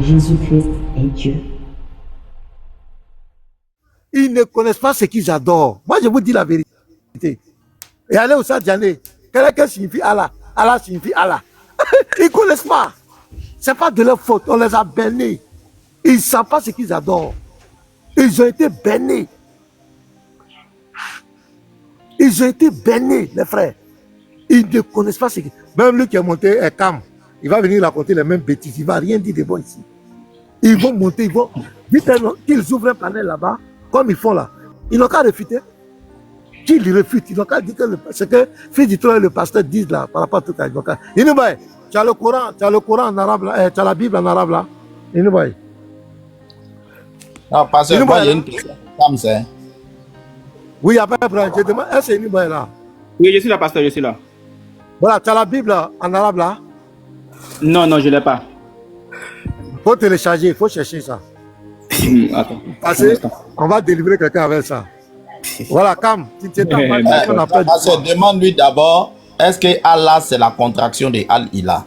Jésus-Christ est Dieu. Ils ne connaissent pas ce qu'ils adorent. Moi, je vous dis la vérité. Et allez au Sadjané, quel signifie Allah? Allah signifie Allah. Ils ne connaissent pas. Ce n'est pas de leur faute. On les a bénis. Ils ne savent pas ce qu'ils adorent. Ils ont été bénis. Ils ont été bénis, les frères. Ils ne connaissent pas ce qu'ils... Même lui qui est monté est calme. Il va venir raconter les mêmes bêtises. Il ne va rien dire de bon ici. Ils vont monter, ils vont... Dites-leur qu'ils ouvrent un panel là-bas, comme ils font là. Ils n'ont qu'à réfuter. Qu'ils réfutent. Ils n'ont qu'à dire que ce que Fils du Trône et le pasteur disent là, par rapport à tout ça. Tu as le Coran en arabe là, tu as la Bible en arabe là. Non, parce que moi, il y a une question comme ça. Oui, après, je demande, est-ce que c'est là? Oui, je suis là, pasteur, je suis là. Voilà, tu as la Bible en arabe là? Non, je ne l'ai pas. Il faut télécharger, il faut chercher ça. Attends. Parce qu'on va délivrer quelqu'un avec ça. Voilà, Cam, si tu es parce que demande-lui d'abord, est-ce que Allah c'est la contraction de Al-Ilah?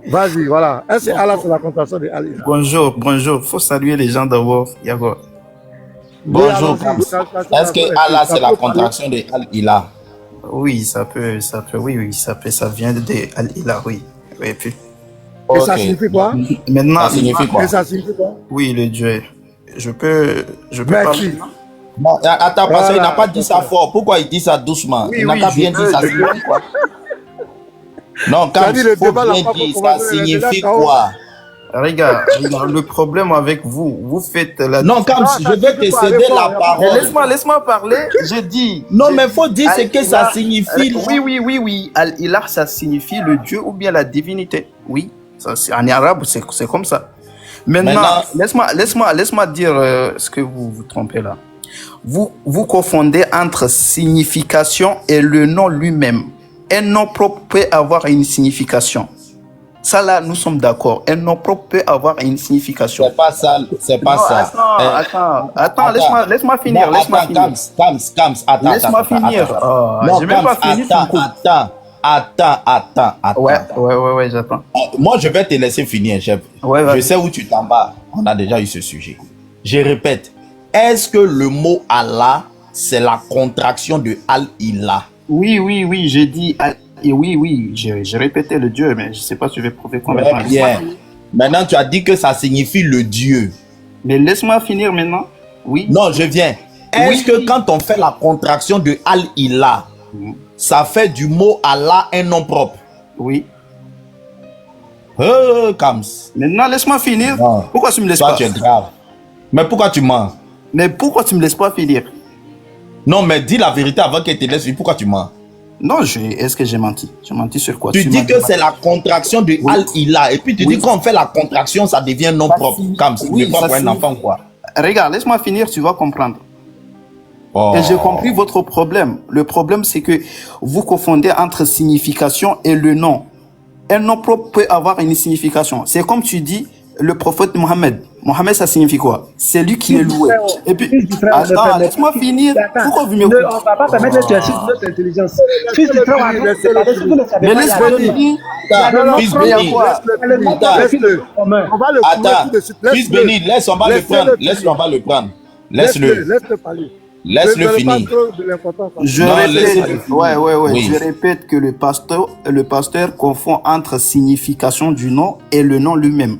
Vas-y, voilà. Est-ce que Allah c'est la contraction de Al-Ilah? Bonjour, bonjour. Faut saluer les gens d'abord. Yagor. Bonjour, est-ce que Allah c'est la contraction de Al-Ilah? Oui, ça peut, oui, ça vient de Al-Ilah, oui. Et puis, et ça signifie quoi? Maintenant, ça signifie quoi? Et ça signifie quoi? Oui, le Dieu. Je peux Merci. Non, attends, parce qu'il n'a pas dit ça fort. Pourquoi il dit ça doucement? Oui, il n'a pas bien dit ça signifie quoi? Non, quand il faut bien dire, ça signifie quoi? Regarde, le problème avec vous, vous faites la... Non, quand je vais te céder la parole. Laisse-moi parler, je dis... Non, mais il faut dire ce que ça signifie. Oui. Al-Ilah, ça signifie le Dieu ou bien la divinité. Oui, ça, en arabe, c'est comme ça. Maintenant, laisse-moi dire ce que vous vous trompez là. Vous confondez entre signification et le nom lui-même. Un nom propre peut avoir une signification. Ça là, nous sommes d'accord. Un nom propre peut avoir une signification. C'est pas ça, c'est pas ça. Attends, laisse-moi finir. Attends. Laisse-moi finir. Non, j'ai même pas fini. Attends. Ouais, j'attends. Moi, je vais te laisser finir, chef. Ouais, je sais où tu t'en vas. On a déjà eu ce sujet. Je répète. Est-ce que le mot Allah, c'est la contraction de Al-Ilah? Oui, j'ai dit... Oui, j'ai répété le Dieu, mais je ne sais pas si je vais prouver complètement. Très bien. Maintenant, tu as dit que ça signifie le Dieu. Mais laisse-moi finir maintenant. Oui. Non, je viens. Est-ce que quand on fait la contraction de Al-Ilah, ça fait du mot Allah un nom propre? Oui. Kams. Maintenant, laisse-moi finir. Non. Pourquoi tu me laisses Toi, pas? tu es grave. Mais pourquoi tu mens? Mais pourquoi tu me laisses pas finir? Non, mais dis la vérité avant qu'elle te laisse finir. Pourquoi tu mens? Non, est-ce que j'ai menti? J'ai menti sur quoi? Tu dis que c'est la contraction de Al-Ilah. Et puis tu dis qu'on fait la contraction, ça devient nom propre. Comme si tu pas pour un enfant, quoi. Regarde, laisse-moi finir, tu vas comprendre. Oh. Et j'ai compris votre problème. Le problème, c'est que vous confondez entre signification et le nom. Un nom propre peut avoir une signification. C'est comme tu dis, le prophète Mohammed. Mohammed, ça signifie quoi? C'est lui qui est loué. Et puis, attends, laisse-moi finir. Pourquoi vous me coupez? On ne va pas permettre d'exercer notre intelligence. Fils du frère, mais laisse-moi finir. Fils béni, Laisse-le. On va le attends, fils béni, laisse, on va le prendre. Laisse-le, on va le prendre. Laisse-le. Laisse-le parler. Laisse-le finir. Je répète que le pasteur confond entre signification du nom et le nom lui-même.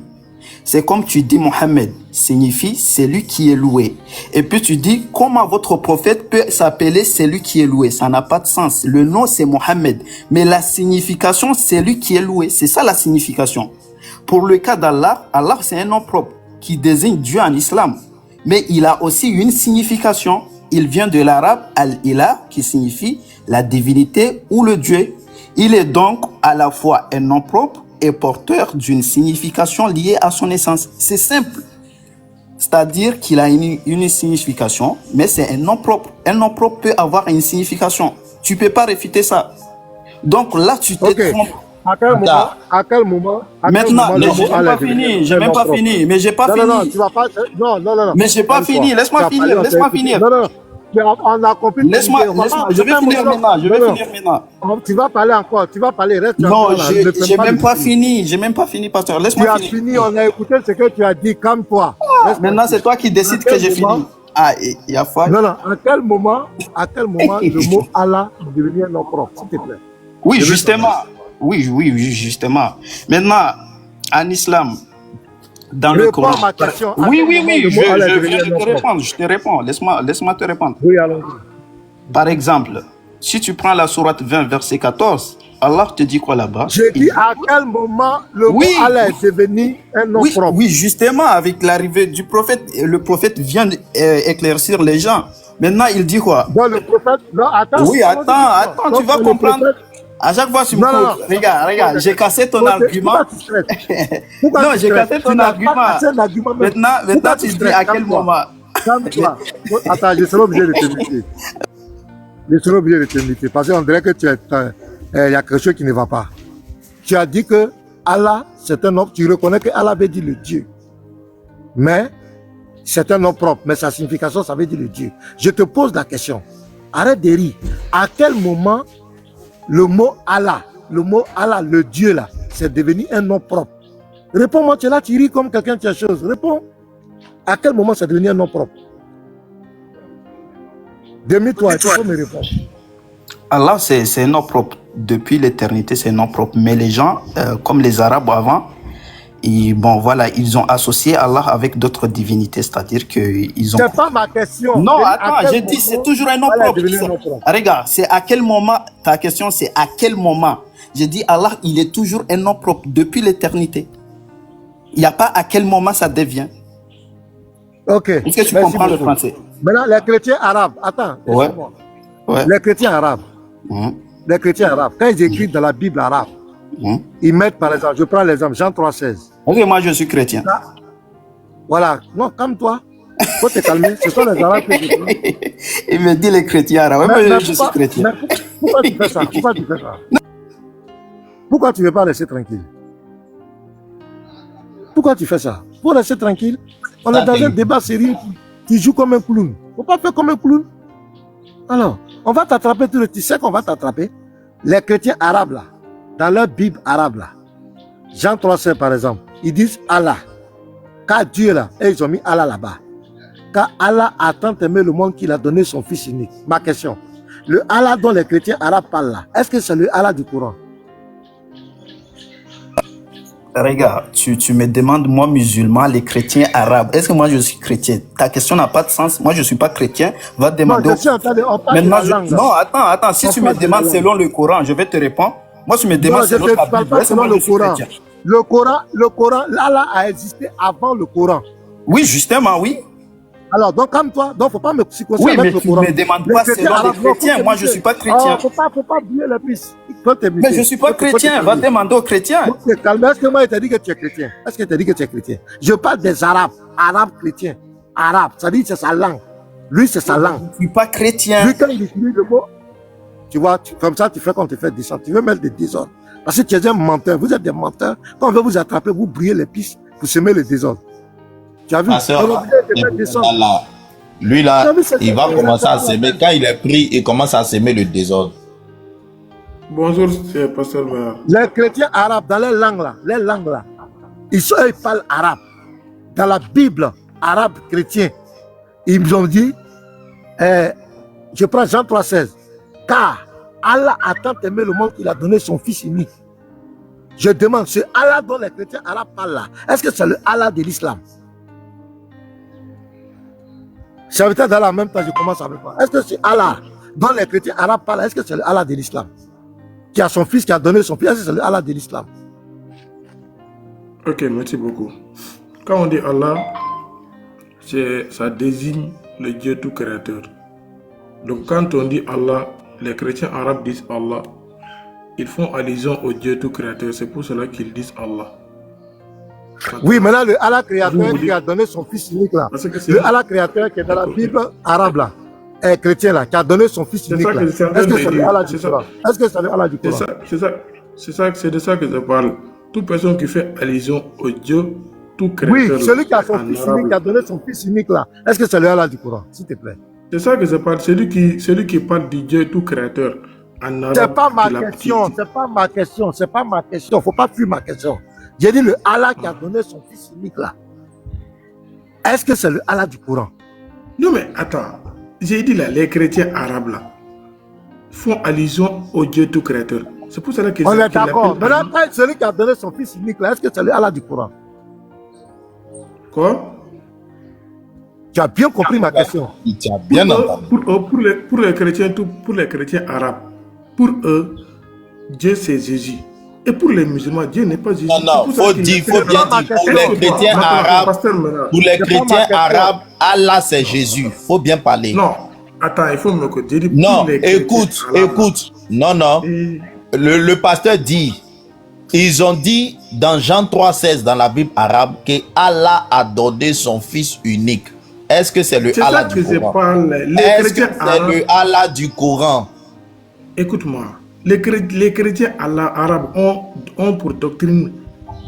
C'est comme tu dis Mohammed signifie celui qui est loué. Et puis tu dis comment votre prophète peut s'appeler celui qui est loué. Ça n'a pas de sens. Le nom c'est Mohammed. Mais la signification c'est lui qui est loué. C'est ça la signification. Pour le cas d'Allah, Allah c'est un nom propre qui désigne Dieu en islam. Mais il a aussi une signification. Il vient de l'arabe al-ilah qui signifie la divinité ou le Dieu. Il est donc à la fois un nom propre et porteur d'une signification liée à son essence. C'est simple. C'est-à-dire qu'il a une signification, mais c'est un nom propre. Un nom propre peut avoir une signification. Tu ne peux pas réfuter ça. Donc là, tu te trompes. À quel moment Maintenant, j'ai même pas fini. Mais j'ai pas fini. Non, tu vas pas. Non. Mais j'ai pas fini. Laisse-moi finir. Non. On a compris. Laisse-moi, je vais finir maintenant. Tu vas parler encore, tu vas parler. Reste Non, encore là. j'ai même pas fini. J'ai même pas fini, pasteur. Tu Laisse-moi as finir. fini, on a écouté ce que tu as dit, calme-toi. Maintenant, c'est toi qui décides que j'ai fini. Ah, il y a foi. Non, à quel moment le mot Allah est devenu un nom propre, s'il te plaît? Oui, justement. Oui, justement. Maintenant, en islam, dans le Réponds Coran. à ma question. Oui, le mot Allah est je devenu viens un de nom te propre. répondre. Je te réponds. Laisse-moi te répondre. Oui, allons-y. Par exemple, si tu prends la sourate 20, verset 14, Allah te dit quoi là-bas? J'ai dit à quel moment le mot Allah est devenu un nom propre. Oui, justement, avec l'arrivée du prophète, le prophète vient éclaircir les gens. Maintenant, il dit quoi? Bon, le prophète, non, attends. Oui, attends, tu vas comprendre. À chaque fois, tu me Non. coupes. Regarde, j'ai cassé ton argument. Pourquoi Non, j'ai cassé ton argument. argument. Maintenant, tu dis à quel moment? Calme-toi. Attends, je serai obligé de te muter. Parce qu'on dirait que il y a quelque chose qui ne va pas. Tu as dit que Allah, c'est un nom, tu reconnais que Allah veut dire le Dieu. Mais c'est un nom propre, mais sa signification, ça veut dire le Dieu. Je te pose la question. Arrête de rire. À quel moment le mot Allah, le Dieu là, c'est devenu un nom propre? Réponds-moi, tu es là, tu ris comme quelqu'un qui a chose. Réponds. À quel moment c'est devenu un nom propre? Demi-toi, tu peux me répondre. Allah, c'est un nom propre. Depuis l'éternité, c'est un nom propre. Mais les gens, comme les Arabes avant, ils ont associé Allah avec d'autres divinités. C'est-à-dire qu'ils ont... C'est pas ma question. Non, attends, j'ai dit c'est toujours un nom propre. Regarde, c'est à quel moment, ta question c'est à quel moment. J'ai dit Allah, il est toujours un nom propre depuis l'éternité. Il n'y a pas à quel moment ça devient. Ok. Est-ce que tu comprends le français? Maintenant, les chrétiens arabes, attends. Ouais. Les chrétiens arabes, quand ils écrivent dans la Bible arabe, ils mettent par exemple, je prends l'exemple, Jean 3,16. Ok, moi je suis chrétien. Voilà. Non, calme-toi. Faut te calmer. Ce sont les arabes que je prends. Il me dit les chrétiens arabes. Moi je suis chrétien. Pourquoi tu fais ça? Pourquoi tu ne veux pas laisser tranquille? Pourquoi tu fais ça? Pour laisser tranquille. On est dans un débat sérieux. Tu joues comme un clown. Il ne faut pas faire comme un clown. Alors, on va t'attraper tout le temps. Tu sais qu'on va t'attraper. Les chrétiens arabes là, dans leur Bible arabe là, Jean 3,16 par exemple, ils disent Allah. Car Dieu là, et ils ont mis Allah là-bas. Car Allah a tant aimé le monde qu'il a donné son fils unique. Ma question, le Allah dont les chrétiens arabes parlent là, est-ce que c'est le Allah du Coran? Regarde, tu me demandes, moi musulman, les chrétiens arabes. Est-ce que moi je suis chrétien? Ta question n'a pas de sens. Moi je ne suis pas chrétien. Va demander. Non, je suis en train de, Non, attends. Si tu me demandes selon le Coran, je vais te répondre. Moi, tu me demandes selon ta Bible. Est-ce que moi je suis chrétien? Le Coran, l'Allah a existé avant le Coran. Oui, justement, oui. Alors, donc, comme toi, donc, il ne faut pas me circoncire avec le Coran. Oui, mais tu ne me demandes pas selon les chrétiens. Moi, je ne suis pas chrétien. Il ne faut pas oublier la piste. Mais je ne suis pas chrétien. Va demander aux chrétiens. Est-ce que moi, il t'a dit que tu es chrétien? Est-ce qu'il t'a dit que tu es chrétien? Je parle des Arabes. Arabes chrétiens. Arabes. Ça dit que c'est sa langue. Lui, c'est sa langue. Je ne suis pas chrétien. Lui, quand il utilise le mot, tu vois, comme ça, tu fais comme tu fais descendre. Tu veux mettre des désordres. Parce que tu es un menteur. Vous êtes des menteurs. Quand on veut vous attraper, vous brûlez les pistes pour semer le désordre. Tu as vu? Lui là, il va commencer à s'aimer. Quand il est pris, il commence à s'aimer le désordre. Bonjour, c'est Pasteur Méa. Les chrétiens arabes, dans les langues là, ils parlent arabe. Dans la Bible arabe chrétien, ils ont dit, je prends Jean 3,16, car Allah a tant aimé le monde qu'il a donné son fils unique. Je demande, ce Allah dont les chrétiens arabes parlent là, est-ce que c'est le Allah de l'islam? Serviteur d'Allah, en même temps, je commence avec moi. Est-ce que c'est Allah dont les chrétiens arabes parlent? Est-ce que c'est le Allah de l'islam? Qui a son fils, qui a donné son fils, est-ce que c'est le Allah de l'islam? Ok, merci beaucoup. Quand on dit Allah, ça désigne le Dieu tout créateur. Donc quand on dit Allah, les chrétiens arabes disent Allah, ils font allusion au Dieu tout créateur. C'est pour cela qu'ils disent Allah. Oui, maintenant le Allah créateur qui a donné son fils unique là, le Allah créateur qui est dans la Bible arabe là, est chrétien là, qui a donné son fils unique là, est-ce que c'est le Allah du Coran? Est-ce que c'est le Allah du Coran? C'est de ça que je parle. Toute personne qui fait allusion au Dieu tout créateur. Oui, celui qui a son fils unique, qui a donné son fils unique là, est-ce que c'est le Allah du Coran? S'il te plaît. C'est ça que je parle. Celui qui parle du Dieu tout créateur en arabe. C'est pas ma qu'il a- question, qui- c'est pas ma question, c'est pas ma question. Faut pas fuir ma question. J'ai dit le Allah qui a donné son fils unique là. Est-ce que c'est le Allah du Coran? Non, mais attends. J'ai dit là, les chrétiens arabes là font allusion au Dieu tout créateur. C'est pour cela que On est qu'il d'accord. l'appelle Maintenant, quand celui qui a donné son fils unique là, est-ce que c'est le Allah du Coran? Quoi? Tu as bien compris ma question. Tu as bien entendu. Pour les chrétiens arabes, pour eux, Dieu c'est Jésus. Et pour les musulmans, Dieu n'est pas Jésus. Non, non, C'est pour ça faut qu'il dire, appelle- faut bien dire, pour les chrétiens Maintenant, arabes, pasteur, maintenant. pour les C'est pas ma chrétiens question. arabes, Allah c'est Jésus. Faut bien parler. Non, attends, il faut me écouter. J'ai dit Non, pour les chrétiens écoute, arabes, écoute. Non, non. et- Le pasteur dit, ils ont dit dans Jean 3,16 dans la Bible arabe que Allah a donné son fils unique. Est-ce que c'est le C'est Allah ça du que je Coran? parle. Les Est-ce que chrétiens c'est arabes, le Allah du Coran? écoute-moi, les chrétiens arabes ont pour doctrine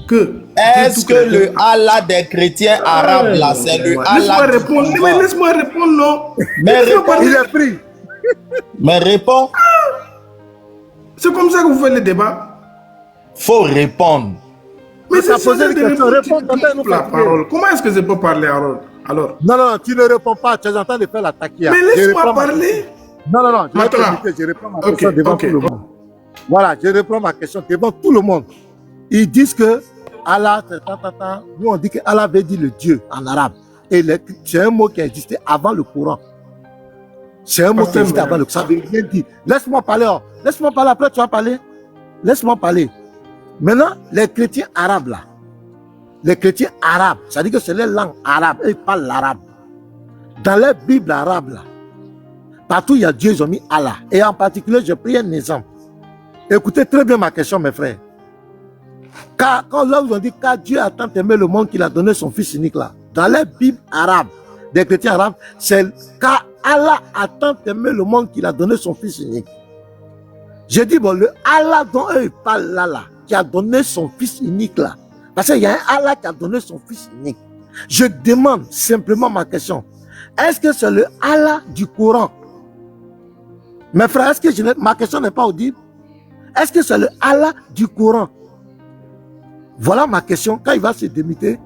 que. Est-ce que le Allah des chrétiens arabes là, c'est le Laisse-moi Allah du répondre, mais Coran? laisse-moi répondre, non. Mais Laisse-moi réponds. parler. Il est pris. Mais réponds. C'est comme ça que vous faites le débat. Faut répondre. Mais t'as c'est posé ça une de question, répondre, réponds, tu Quentin, nous coupes la fatiguer. parole. Comment est-ce que je peux parler alors? Non, non, tu ne réponds pas. Tu es en train de faire la taquilla. Mais Je laisse-moi réponds ma- parler. Non, non, non. Je vais Maintenant. t'inviter, je réponds à ma Ok, question devant ok. tout le monde. Voilà, je réponds à ma question devant tout le monde. Ils disent que Allah, nous on dit que Allah veut dire le Dieu en arabe. Et c'est un mot qui existait avant le Coran. C'est un mot qui Pasteur, existait avant le Coran. Ça veut rien dire. Laisse-moi parler. Oh. Laisse-moi parler. Après, tu vas parler. Laisse-moi parler. Maintenant, les chrétiens arabes là. Les chrétiens arabes, ça dit que c'est les langues arabes. Ils parlent l'arabe. Dans les Bibles arabes là, partout il y a Dieu, ils ont mis Allah. Et en particulier, je prie un exemple. Écoutez très bien ma question, mes frères. Quand là, vous ont dit, car Dieu a tant aimé le monde qu'il a donné son fils unique là. Dans les Bibles arabes, des chrétiens arabes, c'est car Allah a tant aimé le monde qu'il a donné son fils unique. J'ai dit, bon, le Allah dont eux ils parlent là, qui a donné son fils unique là. Parce qu'il y a un Allah qui a donné son fils unique. Je demande simplement ma question. Est-ce que c'est le Allah du Coran? Mes frères, est-ce que ma question n'est pas audible? Est-ce que c'est le Allah du Coran? Voilà ma question. Quand il va se démiter,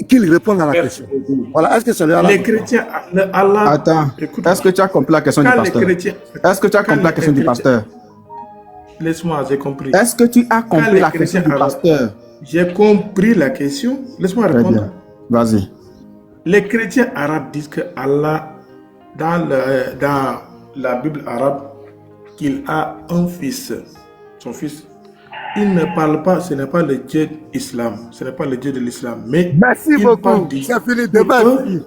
qu'il réponde à la question. Voilà, est-ce que c'est le Allah Les du Coran? chrétiens, le Allah. Attends, Écoute-moi. est-ce que tu as compris la question du Quand les pasteur? chrétiens. Est-ce que tu as quand compris la les question du chrétiens- pasteur? Laisse-moi, j'ai compris. Est-ce que tu as compris les la question chrétiens du pasteur? J'ai compris la question. Laisse-moi Très répondre. bien. Vas-y. Les chrétiens arabes disent que Allah, dans la Bible arabe, qu'il a un fils, son fils. Il ne parle pas, ce n'est pas le Dieu de l'islam, ce n'est pas le Dieu de l'islam, mais Merci il beaucoup. parle du- C'est fini. pour Demain, eux, c'est fini.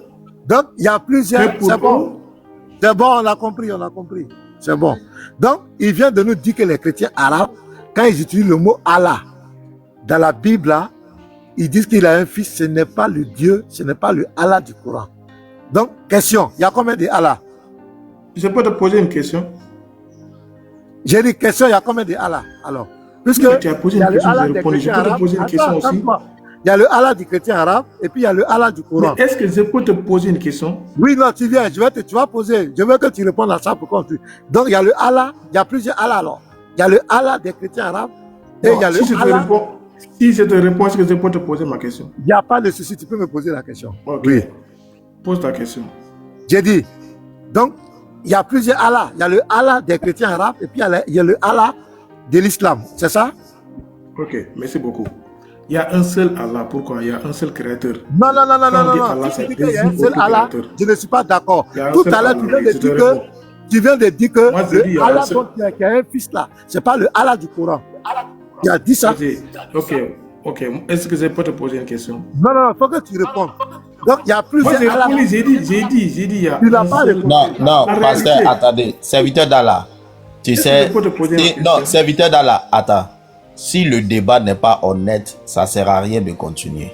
Donc, il y a plusieurs. mais pour C'est eux, bon. C'est bon, on a compris, on a compris. C'est bon. Donc, il vient de nous dire que les chrétiens arabes, quand ils utilisent le mot Allah, dans la Bible, là, ils disent qu'il a un fils, ce n'est pas le Dieu, ce n'est pas le Allah du Coran. Donc, question, il y a combien de Allah? je peux te poser une question. J'ai dit question, il y a combien de Allah? Alors, puisque Mais tu as posé il y a une le question, Allah je des réponds. Je chrétiens peux te arabes. poser une question Attends, aussi. attends-moi. Il y a le Allah du chrétien arabe et puis il y a le Allah du Coran. Mais est-ce que je peux te poser une question? Oui, non, tu viens, tu vas poser. Je veux que tu répondes à ça pour qu'on Donc, il y a le Allah, il y a plusieurs Allah alors. Il y a le Allah des chrétiens arabes et Bon, il y a le si je te Allah. réponds, est-ce que je peux te poser ma question? Il n'y a pas de souci, tu peux me poser la question. Ok. Oui. Pose ta question. J'ai dit, donc, il y a plusieurs Allah. Il y a le Allah des chrétiens arabes et puis il y a le Allah de l'islam. C'est ça? Ok, merci beaucoup. Il y a un seul Allah. Pourquoi? Il y a un seul créateur. Non, non, non, non, Quand non, on dit non. Allah, Si ça tu dis qu'il y a un désigne seul aucun Allah, créateur. je ne suis pas d'accord. Il y a un Tout seul à l'heure, Allah, tu viens de je te dire réponds. tu viens de dire que Moi, je dis, il y le a un Allah seul. qui a un fils là, c'est pas le Allah du Coran. Il a dit ça. Vas-y. Ok. Est-ce que je peux te poser une question? Non, non, il faut que tu répondes. Donc, il y a Moi, plusieurs j'ai Allah. répondu, j'ai dit, il y a Tu n'as un pas seul. répondu. Non, non, La pasteur, réalité. attendez, serviteur d'Allah. Tu Est-ce que sais, je peux te poser si- une non, question? serviteur d'Allah, attends. Si le débat n'est pas honnête, ça sert à rien de continuer.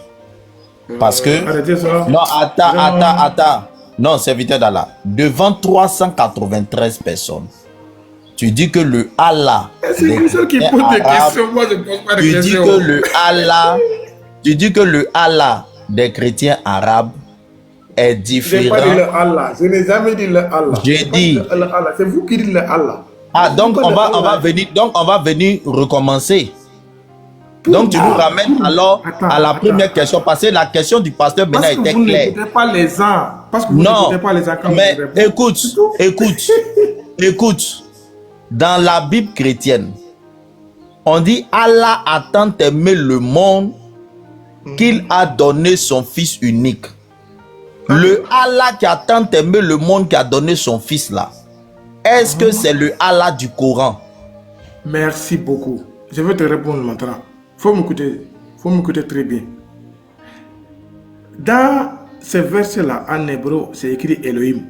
Parce que, Arrêtez ça. non, attends. Non, serviteur d'Allah. Devant 393 personnes, tu dis que le Allah. C'est lui seul qui pose des arabes, questions. Moi, je ne pose pas de Tu dis questions. que le Allah des chrétiens arabes est Je n'ai pas dit différent. le Allah. Je n'ai jamais dit le Allah. J'ai Je n'ai pas dit. le Allah. C'est vous qui dites le Allah. Ah, donc Pourquoi on va Allah? venir recommencer. Donc tu nous ramènes alors à la première question, parce que la question du pasteur Bena Parce que était vous claire. n'écoutez pas les gens. Parce que vous Non, n'écoutez pas les gens quand mais vous répondez. écoute. Dans la Bible chrétienne, on dit Allah a tant aimé le monde qu'il a donné son fils unique. Le Allah qui a tant aimé le monde qui a donné son fils là, est-ce que c'est le Allah du Coran? Merci beaucoup. Je vais te répondre maintenant. Faut m'écouter très bien. Dans ces versets-là, en hébreu, c'est écrit Elohim.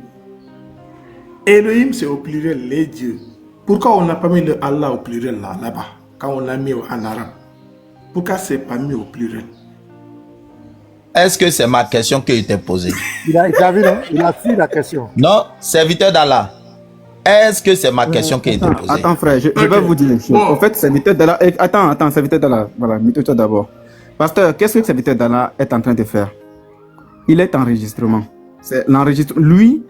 Elohim, c'est au pluriel, les dieux. Pourquoi on n'a pas mis le Allah au pluriel là-bas, quand on l'a mis en arabe? Pourquoi c'est pas mis au pluriel? Est-ce que c'est ma question qui était posée? Il a vu, non? Il a su la question. Non, serviteur d'Allah. Est-ce que c'est ma question qui était posée? Attends, frère, je vais Ok. vous dire une chose. Bon. En fait, serviteur d'Allah. Attends, serviteur d'Allah. Voilà, mets-toi d'abord. Pasteur, qu'est-ce que le serviteur d'Allah est en train de faire? Il est enregistrement. C'est l'enregistrement. Lui,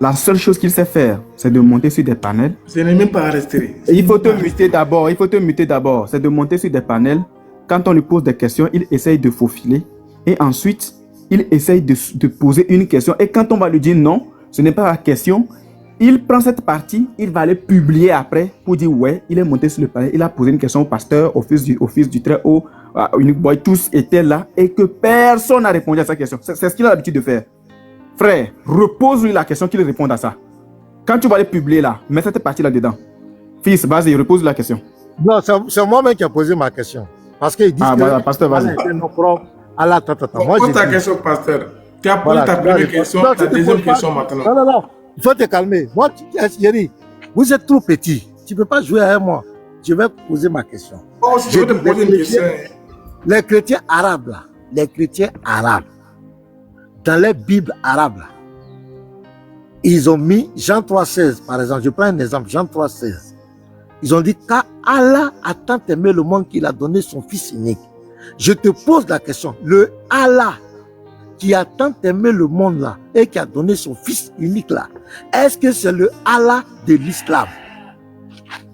la seule chose qu'il sait faire, c'est de monter sur des panels. Ce n'est même pas enregistré. Et il faut te muter d'abord. C'est de monter sur des panels. Quand on lui pose des questions, il essaye de faufiler. Et ensuite, il essaye de poser une question. Et quand on va lui dire non, ce n'est pas la question, il prend cette partie, il va aller publier après pour dire ouais, il est monté sur le panel, il a posé une question au pasteur, au fils du Très-Haut, à Unique Boy, tous étaient là et que personne n'a répondu à sa question. C'est ce qu'il a l'habitude de faire. Frère, repose-lui la question qu'il réponde à ça. Quand tu vas aller publier là, mets cette partie là-dedans. Fils, vas-y, repose la question. Non, c'est moi-même qui ai posé ma question. Parce qu'ils disent Ah, que voilà, pasteur, vas-y. Allah était non propre. Allah, Moi, Pose j'ai ta dit- question, pasteur. Tu as posé Voilà, ta tu première dois question, répondre. ta Non, tu te deuxième poses pas- question maintenant. Non, non, non. Il faut te calmer. Moi, Thierry, vous êtes trop petit. Tu ne peux pas jouer avec moi. Je vais poser ma question. Oh, si je vais te poser une question. Les chrétiens arabes, là, dans les Bibles arabes, là, ils ont mis Jean 3,16, par exemple. Je prends un exemple, Jean 3,16. Ils ont dit qu'Allah a tant aimé le monde qu'il a donné son fils unique. Je te pose la question. Le Allah qui a tant aimé le monde là et qui a donné son fils unique là, est-ce que c'est le Allah de l'islam?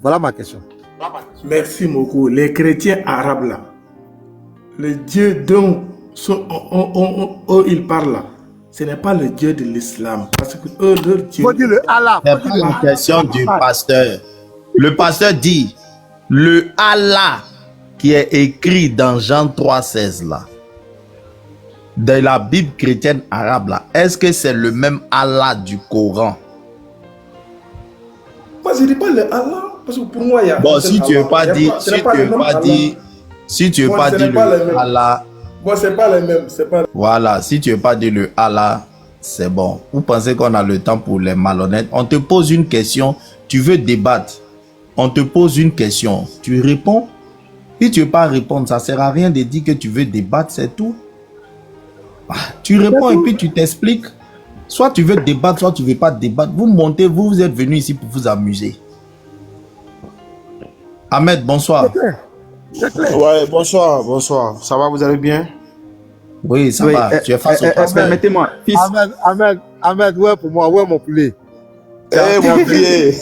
Voilà ma question. Merci beaucoup. Les chrétiens arabes là, le Dieu dont ils parlent là, ce n'est pas le Dieu de l'islam. Parce que eux, leur Dieu. Faut dire le Allah. C'est pas la question du pasteur. Le pasteur dit, le Allah qui est écrit dans Jean 3,16 là, de la Bible chrétienne arabe là, est-ce que c'est le même Allah du Coran? Moi, je ne dis pas le Allah. Parce que pour moi, il y a. Bon, un seul si tu veux Allah. pas Il y a dire, ce n'est si pas tu le veux même pas Allah. dire, si tu veux Bon, pas ce dire n'est pas le le même. Allah, Bon, c'est pas le même. C'est pas. voilà, si tu veux pas dire le Allah, c'est bon. Vous pensez qu'on a le temps pour les malhonnêtes? On te pose une question, tu veux débattre. On te pose une question, tu réponds. Si tu veux pas répondre, ça sert à rien de dire que tu veux débattre, c'est tout. Ah, tu réponds et puis tu t'expliques. Soit tu veux débattre, soit tu veux pas débattre. Vous montez, vous êtes venus ici pour vous amuser. Ahmed, bonsoir. Ouais, bonsoir. Ça va, vous allez bien? Oui, ça va. Tu es face au pasteur. Permettez-moi, fils. Ahmed, ouais pour moi, ouais mon poulet. Eh, mon pied.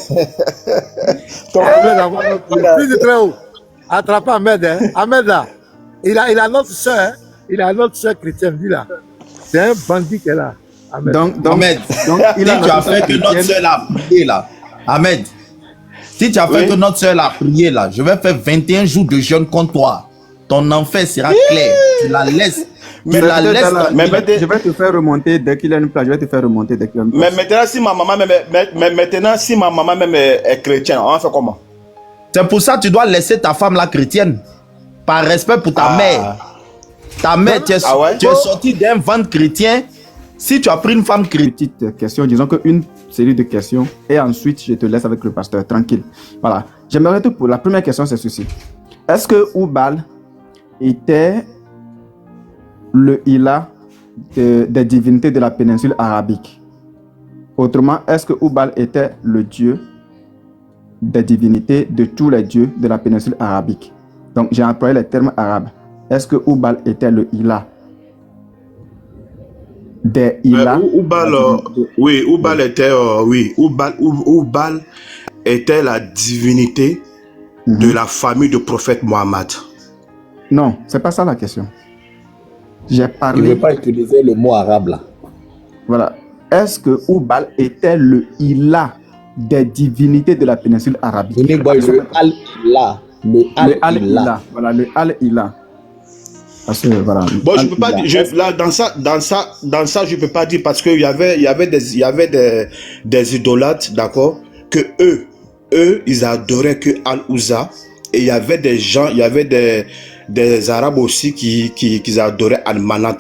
Ahmed, plus de très haut. Attrape Ahmed, hein. Ahmed là, il a notre soeur, hein. Il a notre soeur chrétienne, lui là. C'est un bandit qu'elle a. Ahmed. Ahmed, il si a tu as notre fait que notre chrétienne. soeur a prié là, Ahmed, si tu as fait Oui. que notre soeur a prié là, je vais faire 21 jours de jeûne contre toi. Ton enfer sera clair. Tu la laisses. Tu la laisses. Mais tranquille. Je vais te faire remonter dès qu'il a une place. Je vais te faire remonter dès qu'il a une Mais place. maintenant, si ma maman même est chrétienne, on va faire comment? C'est pour ça que tu dois laisser ta femme là chrétienne. Par respect pour ta mère. Ta mère, tu es, Ah ouais? tu es sorti d'un ventre chrétien. Si tu as pris une femme chrétienne. Petite question, disons qu'une série de questions et ensuite je te laisse avec le pasteur, tranquille. Voilà. J'aimerais te pour la première question, c'est ceci. Est-ce que Oubal était le Ilah des divinités de la péninsule arabique? Autrement, est-ce que Oubal était le dieu des divinités de tous les dieux de la péninsule arabique? Donc, j'ai employé les termes arabes. Est-ce que Oubal était le Ilah des Ilah. Oui, Oubal était, Oubal était la divinité de la famille du prophète Mohammed. Non, c'est pas ça la question. J'ai Il ne parlé. veut pas utiliser le mot arabe là. Voilà. Est-ce que Oubal était le Ilah des divinités de la péninsule arabique? Le Al-Ilah. Le Le Al-Ilah. Al-Ilah. Voilà, le Al-Ilah. Parce que, voilà, Bon, je peux pas dire, là, dans ça, je peux pas dire parce qu'il y avait des idolâtres, d'accord, que eux, ils adoraient que Al-Uzza, et il y avait des gens, il y avait des Arabes aussi qui adoraient Al-Manat.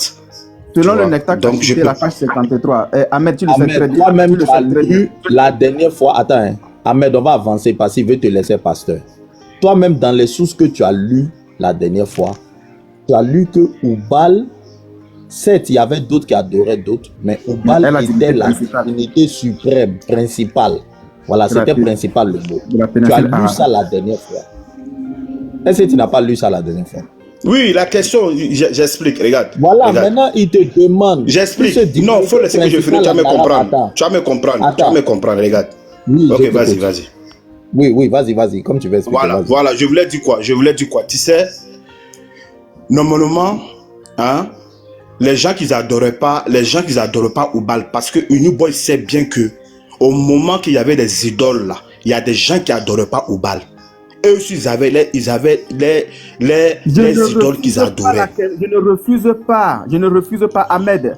selon le nectar que tu la page 53, Ahmed, tu le sais très bien. Toi-même, tu as lu la dernière fois. Attends, hein. Ahmed, on va avancer parce qu'il veut te laisser pasteur. Toi-même, dans les sources que tu as lues la dernière fois, tu as lu que Oubal, certes, il y avait d'autres qui adoraient d'autres, mais Oubal était la divinité suprême, principale. Voilà, c'était principal le mot. Tu as lu ça la dernière fois. Est-ce que tu n'as pas lu ça la dernière fois? Oui, la question, j'explique, regarde. Voilà, regarde. maintenant il te demande. J'explique. Non, il faut laisser que je finisse. Tu vas me comprendre. Tu vas me comprendre. Tu vas me comprendre, regarde. Oui, ok, vas-y. Oui, vas-y, comme tu veux expliquer. Voilà, je voulais dire quoi? Tu sais, normalement, hein, les gens qui n'adoraient pas Oubal, parce que Uniboy sait bien que au moment qu'il y avait des idoles là, il y a des gens qui n'adoraient pas Oubal. Eux aussi, ils avaient les idoles qu'ils adoraient. Je ne refuse pas, Ahmed.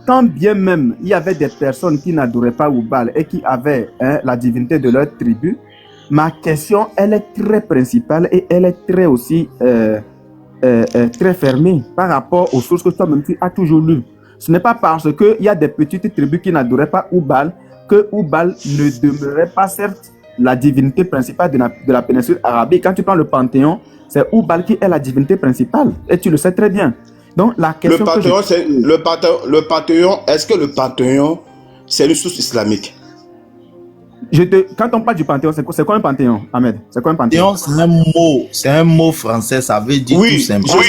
Quand bien même il y avait des personnes qui n'adoraient pas Oubal et qui avaient la divinité de leur tribu, ma question, elle est très principale et elle est très aussi très fermée par rapport aux sources que toi-même tu as toujours lues. Ce n'est pas parce qu'il y a des petites tribus qui n'adoraient pas Oubal que Oubal ne demeurait pas certes la divinité principale de la péninsule arabique. Quand tu prends le Panthéon, c'est Oubal qui est la divinité principale. Et tu le sais très bien. Donc, la question le Panthéon, est-ce que le Panthéon, c'est une source islamique? Quand on parle du Panthéon, c'est quoi un Panthéon, Ahmed? C'est quoi un Panthéon? C'est un mot français, ça veut dire tout simplement.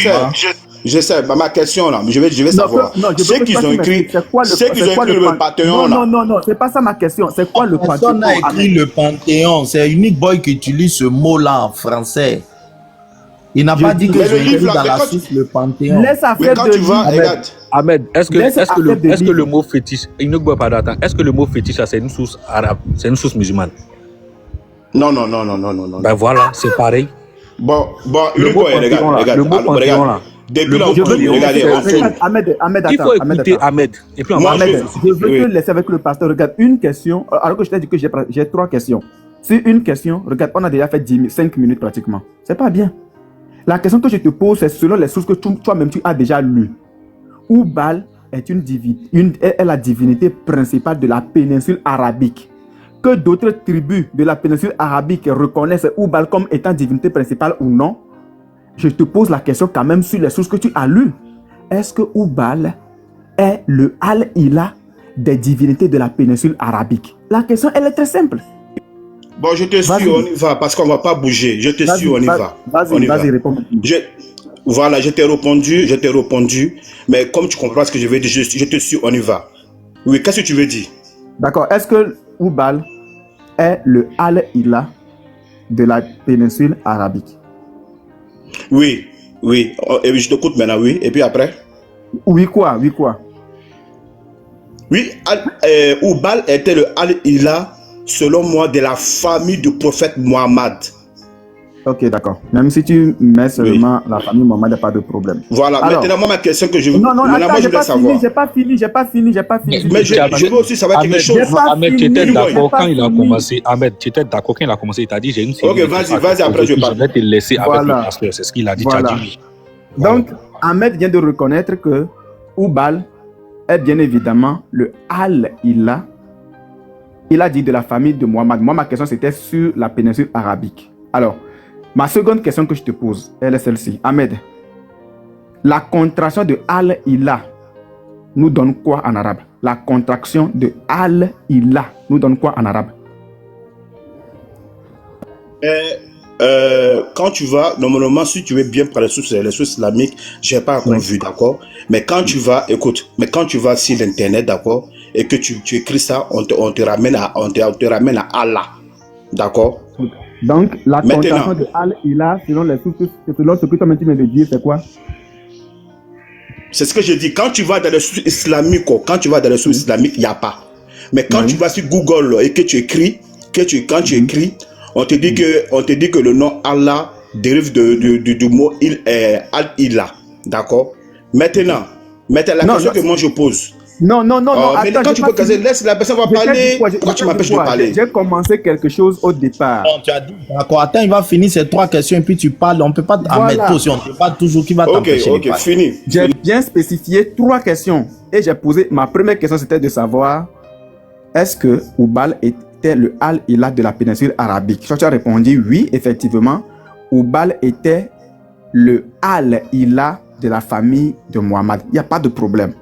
Je sais, ma question là, je vais savoir. Ceux qui ont écrit le Panthéon là. Non, c'est pas ça ma question. C'est quoi le Panthéon? Personne n'a écrit le Panthéon. C'est Unique Boy qui utilise ce mot-là en français. Il n'a pas dit que j'ai écrit dans la source le Panthéon. Laisse affaire de regarde. Ahmed, est-ce que le mot fétiche, est-ce que le mot fétiche, c'est une source arabe, c'est une source musulmane? Non. Ben voilà, c'est pareil. Bon, le mot regarde. Depuis Ahmed, il faut écouter Ahmed. Et puis je veux te laisser avec le pasteur. Regarde, une question. Alors que je t'ai dit que j'ai 3 questions. C'est une question. Regarde, on a déjà fait 5 minutes pratiquement. C'est pas bien. La question que je te pose, c'est selon les sources que toi-même tu as déjà lues. Oubal est est la divinité principale de la péninsule arabique. Que d'autres tribus de la péninsule arabique reconnaissent Oubal comme étant divinité principale ou non, je te pose la question quand même sur les sources que tu as lues. Est-ce que Oubal est le Al-Ilah des divinités de la péninsule arabique? La question, elle est très simple. Bon, je te suis, on y va, parce qu'on ne va pas bouger. Je te suis, on y va. Vas-y, réponds. Voilà, je t'ai répondu. Mais comme tu comprends ce que je veux dire, je te suis, on y va. Oui, qu'est-ce que tu veux dire? D'accord. Est-ce que Oubal est le Al-Ilah de la péninsule arabique? Oui. Et je t'écoute maintenant, oui. Et puis après? Oui, quoi? Oui, Oubal était le Al-Ilah, selon moi, de la famille du prophète Mohammed. Ok, d'accord. Même si tu mets seulement la famille Mohammed, il n'y a pas de problème. Voilà, alors, maintenant, ma question que je veux... Non, attends, j'ai pas fini. Mais je veux aussi savoir quelque chose. Ahmed, tu étais d'accord quand il a commencé. Ahmed, tu étais d'accord quand il a commencé. Il t'a dit, j'ai une série. Ok, vas-y, après je parle. Je vais te laisser avec le pasteur, c'est ce qu'il a dit. Voilà. Donc, Ahmed vient de reconnaître que Oubal est bien évidemment le Al-Ilah. Il a dit de la famille de Mohammed. Moi, ma question, c'était sur la péninsule arabique. Alors, ma seconde question que je te pose, elle est celle-ci. Ahmed, la contraction de Al-Ilah nous donne quoi en arabe? La contraction de Al-Ilah nous donne quoi en arabe? quand tu vas, normalement, si tu veux bien parler sur les sources islamiques, j'ai pas encore vu, d'accord? Mais quand tu vas, écoute, mais quand tu vas sur l'internet, d'accord, et que tu écris ça, on te ramène à Allah, d'accord? Donc, la contraction de Al-Ilah, selon ce que toi-même tu viens de dire, c'est quoi? C'est ce que je dis. Quand tu vas dans les sources islamiques, il n'y a pas. Mais quand tu vas sur Google et que tu écris, quand tu écris, on te dit que le nom Allah dérive du mot Al-Ilah. D'accord? Maintenant, la question que moi je pose. Non. Mais quand tu peux caser, laisse la personne va parler. Pourquoi tu m'empêches de parler? J'ai commencé quelque chose au départ. Non, tu as dit, d'accord, attends, il va finir ces 3 questions et puis tu parles. On ne peut pas mettre position. On ne peut pas toujours qui va t'empêcher. Ok, fini. J'ai bien spécifié 3 questions. Et j'ai posé, ma première question, c'était de savoir, est-ce que Oubal était le Al-Ilah de la péninsule arabique? Quand tu as répondu oui, effectivement, Oubal était le Al-Ilah de la famille de Mohammed. Il n'y a pas de problème.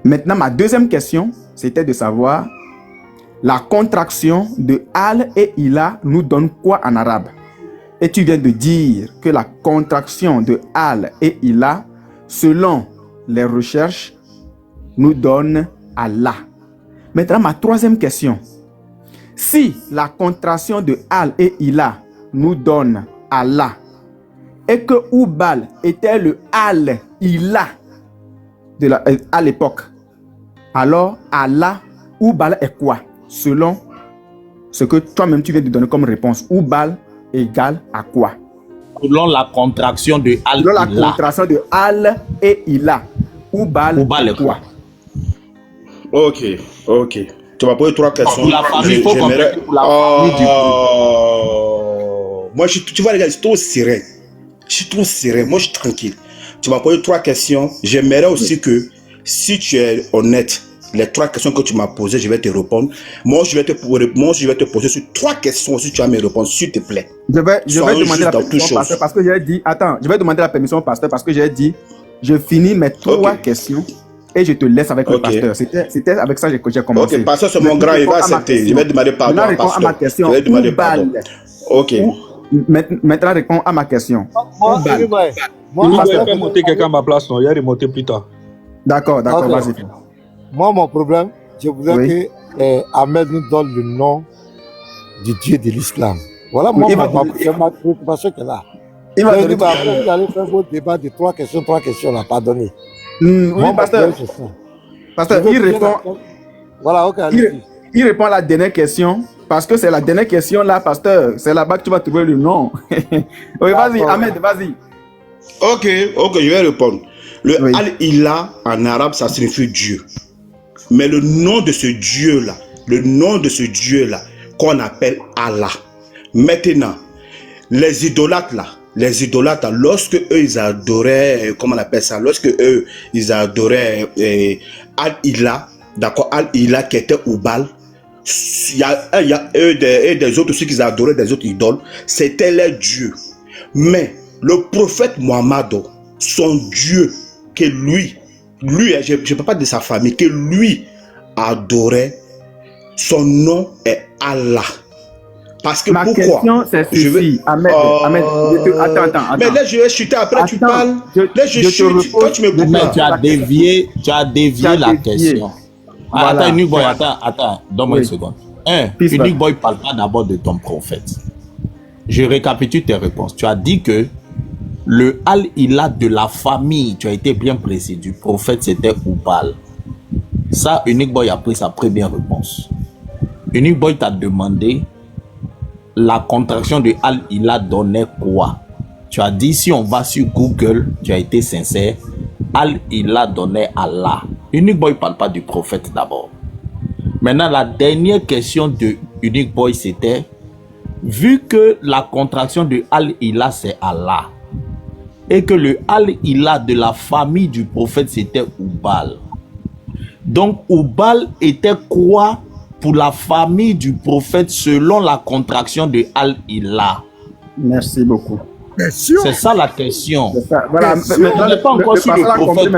Maintenant, ma deuxième question, c'était de savoir la contraction de Al et Ilah nous donne quoi en arabe? Et tu viens de dire que la contraction de Al et Ilah, selon les recherches, nous donne Allah. Maintenant, ma troisième question. Si la contraction de Al et Ilah nous donne Allah, et que Oubal était le Al-Ilah à l'époque, alors Allah, Oubal est quoi? Selon ce que toi-même tu viens de donner comme réponse, Oubal égale à quoi? Selon la contraction de Al. Selon la contraction de Al et Ilah, Oubal est quoi? Ok. Tu m'as posé 3 questions. Pour la famille, pour la famille du moi, tu vois, les gars, je suis trop serein. Moi, je suis tranquille. Tu m'as posé 3 questions. J'aimerais aussi que, si tu es honnête, les 3 questions que tu m'as posées, je vais te répondre. Moi, je vais te poser sur 3 questions si tu as mes réponses, s'il te plaît. Je vais demander la permission, pasteur, parce que j'ai dit, je vais demander la permission, pasteur, parce que j'ai dit, je finis mes 3 questions et je te laisse avec le pasteur. C'était avec ça que j'ai commencé. Ok, pasteur, c'est mon grand, il va accepter. Je vais demander pardon. Réponds à ma question. Je vais demander pardon. Ok. Maintenant, réponds à ma question. Il va faire monter quelqu'un à ma place, non? Il va remonter plus tard. D'accord, vas-y. Moi, mon problème, je voudrais que Ahmed nous donne le nom du Dieu de l'islam. Voilà, moi, ma préoccupation qu'elle a. Il va dire, vous allez faire votre débat de 3 questions, là, pas donné. Oui, pasteur, il répond. Voilà, ok, il répond à la dernière question, parce que c'est la dernière question là, pasteur. C'est là-bas que tu vas trouver le nom. Oui, vas-y, Ahmed, vas-y. Ok, je vais répondre. Le Al-Ilah en arabe, ça signifie Dieu. Mais le nom de ce Dieu-là, qu'on appelle Allah. Maintenant, les idolâtres là, lorsque eux ils adoraient, comment on appelle ça, lorsque eux ils adoraient Al-Ilah, d'accord, Al-Ilah qui était Oubal, il y a eux des autres aussi qui adoraient des autres idoles, c'était les dieux. Mais le prophète Mohammed, son Dieu, que lui, je ne peux pas de sa famille, que lui adorait, son nom est Allah. Parce que ma question, c'est ceci. Ahmed, attends. Mais là, je vais chuter, après tu parles. Là, je chute, toi tu me coupes. Mais tu as dévié la question. Voilà. Attends, Unique Boy, attends, donne-moi une seconde. Unique Boy, parle pas d'abord de ton prophète. Je récapitule tes réponses. Tu as dit que le Al-Ilah de la famille, tu as été bien précis, du prophète, c'était Oubal. Ça, Unique Boy a pris sa première réponse. Unique Boy t'a demandé la contraction de Al-Ilah donnait quoi? Tu as dit, si on va sur Google, tu as été sincère, Al-Ilah donnait Allah. Unique Boy ne parle pas du prophète d'abord. Maintenant, la dernière question de Unique Boy, c'était, vu que la contraction de Al-Ilah, c'est Allah, et que le Al-Ilah de la famille du prophète, c'était Oubal. Donc, Oubal était quoi pour la famille du prophète selon la contraction de Al-Ilah? Merci beaucoup. C'est ça la question. Voilà. On n'est pas encore sur le prophète.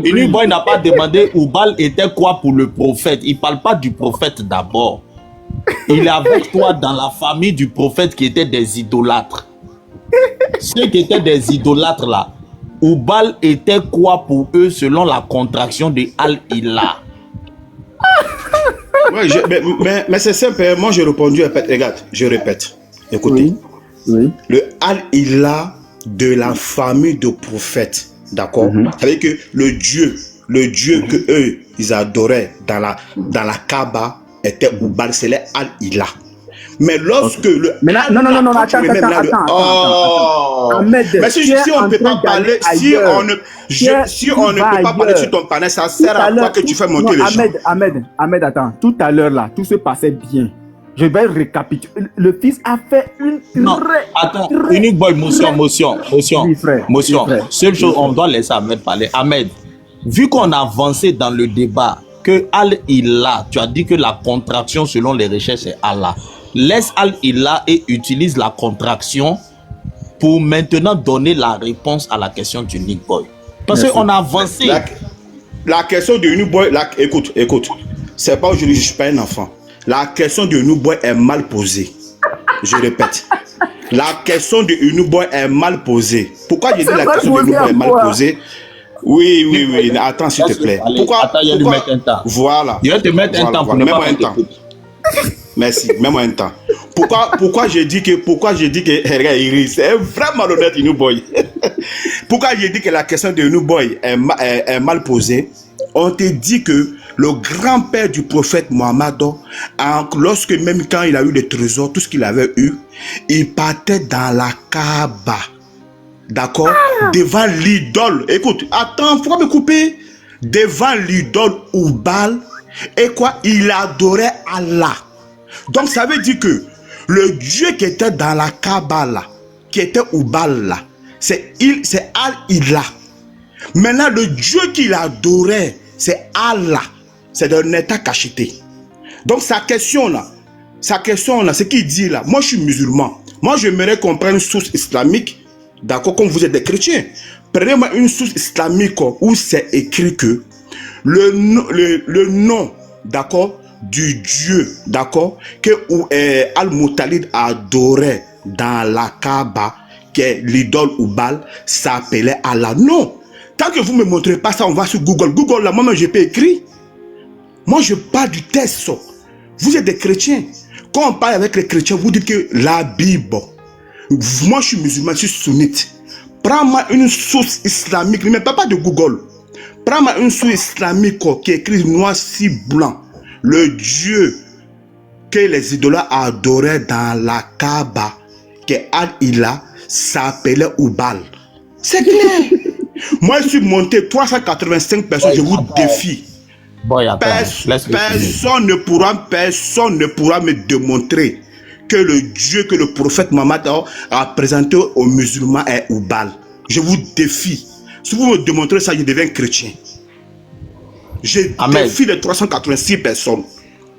Unique Boy n'a pas demandé Oubal était quoi pour le prophète. Il ne parle pas du prophète d'abord. Il est avec toi dans la famille du prophète qui étaient des idolâtres. Ceux qui étaient des idolâtres là, Oubal était quoi pour eux selon la contraction de Al-Ilah? Ouais, mais c'est simple, hein. Moi j'ai répondu, regarde, je répète. Écoutez, Oui. le Al-Ilah de la famille de prophètes, d'accord? Ça veut dire que le Dieu que eux, ils adoraient dans la Kaaba était Oubal, c'est le Al-Ilah. Mais lorsque le... Maintenant, non, attends. Ahmed, mais si on ne peut pas parler, si on ne peut pas parler sur ton panel, ça sert à quoi que tu fais monter les gens? Ahmed, attends. Tout à l'heure là, tout se passait bien. Je vais récapituler. Le fils a fait une Attends, Unique Boy, motion. Oui, frère. Seule chose, on doit laisser Ahmed parler. Ahmed, vu qu'on a avancé dans le débat, que Al-Ilah, tu as dit que la contraction selon les recherches c'est Allah. Laisse Al-Ilah et utilise la contraction pour maintenant donner la réponse à la question du Unique Boy. Parce qu'on a avancé. La question de Unique Boy, écoute. C'est pas aujourd'hui, je ne suis pas un enfant. La question de Unique Boy est mal posée. Je répète. La question de Unique Boy est mal posée. Pourquoi j'ai dit la question de Unique Boy est mal posée? Oui. Attends, s'il te plaît. Pourquoi? Attends, il va te mettre un temps. Voilà. Il va te mettre un temps pour ne pas faire de coupe. Merci, mets-moi un temps. Pourquoi j'ai dit que regarde, Iris, c'est un vrai malhonnête Unique Boy. Pourquoi j'ai dit que la question de Unique Boy est mal posée? On te dit que le grand-père du prophète Mohammed, lorsque même quand il a eu des trésors, tout ce qu'il avait eu, il partait dans la Kaaba. D'accord? Devant l'idole. Écoute, attends, pourquoi me couper? Devant l'idole Oubal. Et quoi? Il adorait Allah. Donc ça veut dire que le Dieu qui était dans la Kaaba là, qui était Oubal là, c'est Al-Ilah. Maintenant le Dieu qu'il adorait, c'est Allah. C'est d'un état cacheté. Donc sa question là, ce qu'il dit là, moi je suis musulman. Moi j'aimerais qu'on prenne une source islamique, d'accord, comme vous êtes des chrétiens. Prenez-moi une source islamique où c'est écrit que le nom, d'accord, du Dieu, d'accord, que Al-Muttalib adorait dans la Kaaba, qui est l'idole Oubal, s'appelait Allah. Non. Tant que vous ne me montrez pas ça, on va sur Google. Google, là, moi-même, je peux écrire. Moi, je parle du texte. Vous êtes des chrétiens. Quand on parle avec les chrétiens, vous dites que la Bible. Moi, je suis musulman, je suis sunnite. Prends-moi une source islamique, mais pas de Google. Prends-moi une source islamique qui est écrit noir sur blanc. Le Dieu que les idolâtres adoraient dans la Kaaba, qui est Al-Ilah, s'appelait Oubal. C'est clair. Moi, je suis monté 385 personnes, je vous défie. Personne ne pourra me démontrer que le Dieu que le prophète Mohammed a présenté aux musulmans est Oubal. Je vous défie. Si vous me démontrez ça, je deviens chrétien. Je défie les 386 personnes.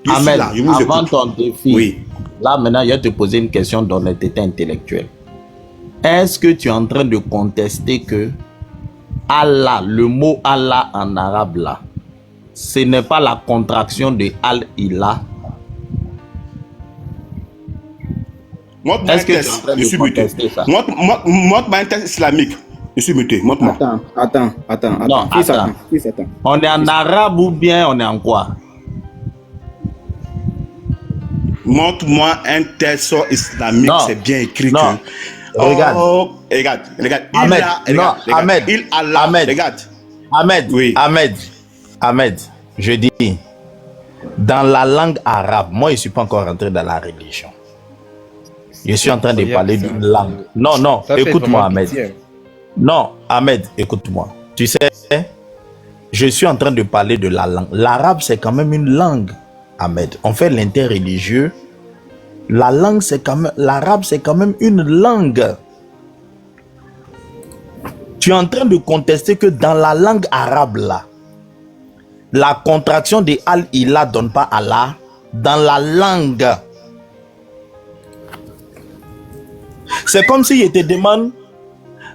Ahmed, là, je vous avant ton défi, oui. Là maintenant, je vais te poser une question d'honnêteté intellectuelle. Est-ce que tu es en train de contester que Allah, le mot Allah en arabe là, ce n'est pas la contraction de Al-Ilah? Est-ce que tu es en train de contester ça? Montre-moi un texte islamique. Je suis muté, montre-moi. Attends. Non, attends. On est en arabe ou bien on est en quoi? Montre-moi un texte islamique, c'est bien écrit non. que... Regarde. Oh, regarde. Ahmed, je dis, dans la langue arabe, moi je ne suis pas encore rentré dans la religion. Je suis en train de parler d'une langue. Non, écoute-moi Ahmed. Non, Ahmed, écoute-moi. Tu sais, je suis en train de parler de la langue. L'arabe, c'est quand même une langue, Ahmed. On fait l'interreligieux. La langue, c'est quand même... L'arabe, c'est quand même une langue. Tu es en train de contester que dans la langue arabe, là, la contraction de Al-Ilah donne pas Allah dans la langue. C'est comme si je te demande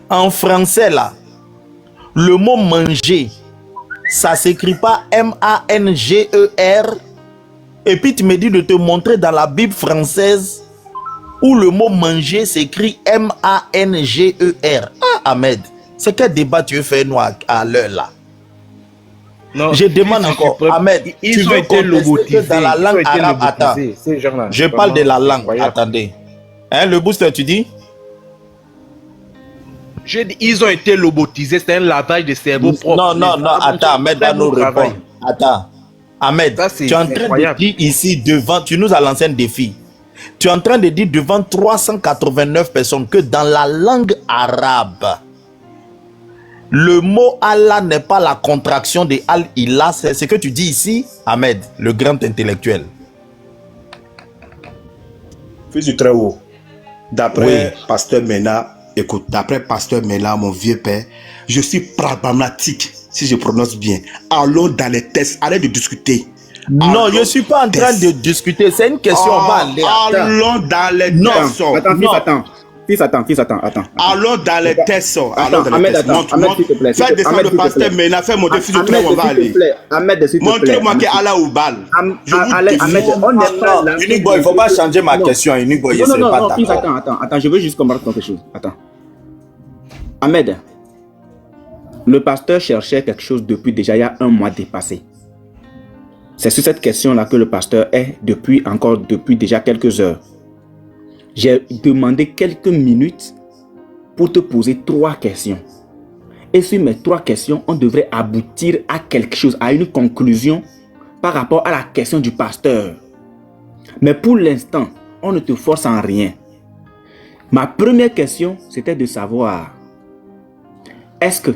en français là, le mot manger, ça s'écrit pas M-A-N-G-E-R, Et puis tu me dis de te montrer dans la Bible française où le mot manger s'écrit M-A-N-G-E-R. Ah, Ahmed, c'est quel débat tu veux faire nous à l'heure là? Non, Je demande encore, Ahmed, tu veux contester que dans la langue arabe, attends, je parle de la langue, attendez. Hein, le booster, tu dis? Je dis, ils ont été lobotisés, c'est un lavage de cerveau propre. Non, attends, Ahmed va nous répondre. Attends, Ahmed, Ça, tu es en train incroyable. de dire ici devant, tu nous as lancé un défi. Tu es en train de dire devant 389 personnes que dans la langue arabe, le mot Allah n'est pas la contraction de Al-Ilah. C'est ce que tu dis ici, Ahmed, le grand intellectuel. Fils du très haut. D'après Pasteur Mena, écoute, d'après Pasteur Mena, mon vieux père, je suis pragmatique, si je prononce bien. Allons dans les tests, arrête de discuter. Non, je ne suis pas en train de discuter. C'est une question, on va aller. Allons dans les tests. Attends. Allons dans les tests. Allons dans les Ahmed, tests. attends, Ahmed, s'il te plaît. Fais descendre le pasteur Mena, fais mon défi de très haut, on va aller. Ahmed, s'il te plaît. Montrez-moi que Allah ou Bal. Ahmed, on n'est pas là. Unique Boy, il ne faut pas changer ma question. Unique Boy, Non, fils, attends, je veux juste comprendre quelque chose. Attends. Ahmed, le pasteur cherchait quelque chose depuis déjà il y a un mois dépassé. C'est sur cette question-là que le pasteur est depuis déjà quelques heures. J'ai demandé quelques minutes pour te poser 3 questions. Et sur mes 3 questions, on devrait aboutir à quelque chose, à une conclusion par rapport à la question du pasteur. Mais pour l'instant, on ne te force en rien. Ma première question, c'était de savoir, est-ce que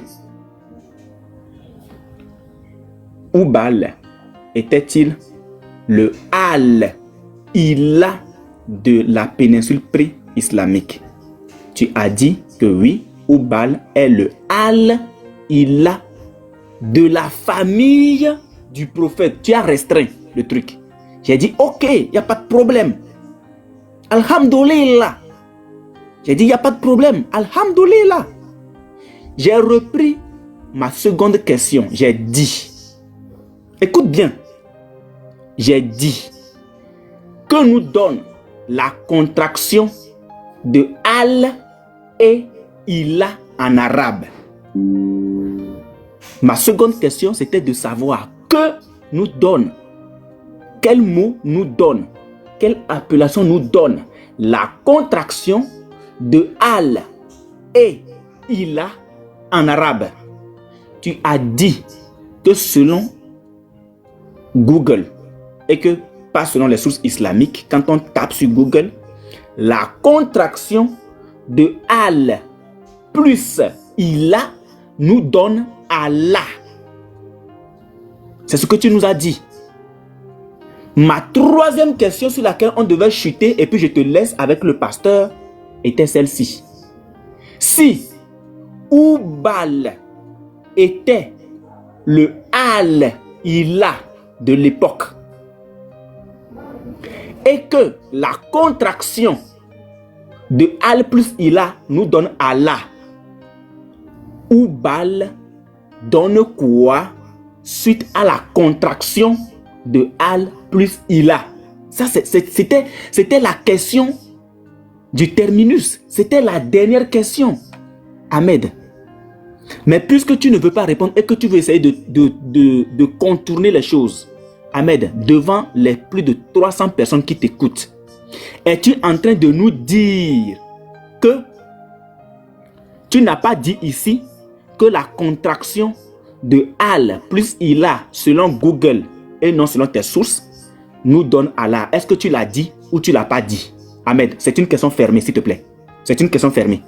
Oubal était-il le Al-Ilah de la péninsule pré-islamique? Tu as dit que oui, Oubal est le Al-Ilah de la famille du prophète. Tu as restreint le truc. J'ai dit ok, il n'y a pas de problème. Alhamdulillah. J'ai dit il n'y a pas de problème. Alhamdulillah. J'ai repris ma seconde question. J'ai dit, écoute bien, j'ai dit que nous donne la contraction de Al et Ilah en arabe. Ma seconde question, c'était de savoir que nous donne, quel mot nous donne, quelle appellation nous donne la contraction de Al et Ilah en arabe. Tu as dit que selon Google, et que pas selon les sources islamiques, quand on tape sur Google, la contraction de Al plus Ilah nous donne Allah. C'est ce que tu nous as dit. Ma troisième question sur laquelle on devait chuter, et puis je te laisse avec le pasteur, était celle-ci. Si Oubal était le Al-Ilah de l'époque, et que la contraction de Al plus Ilah nous donne Allah, Oubal donne quoi suite à la contraction de Al plus Ilah? Ça, c'était la question du terminus. C'était la dernière question, Ahmed. Mais puisque tu ne veux pas répondre et que tu veux essayer de contourner les choses, Ahmed, devant les plus de 300 personnes qui t'écoutent, es-tu en train de nous dire que tu n'as pas dit ici que la contraction de Al plus Ilah selon Google et non selon tes sources nous donne Allah? Est-ce que tu l'as dit ou tu ne l'as pas dit? Ahmed, c'est une question fermée, s'il te plaît. C'est une question fermée.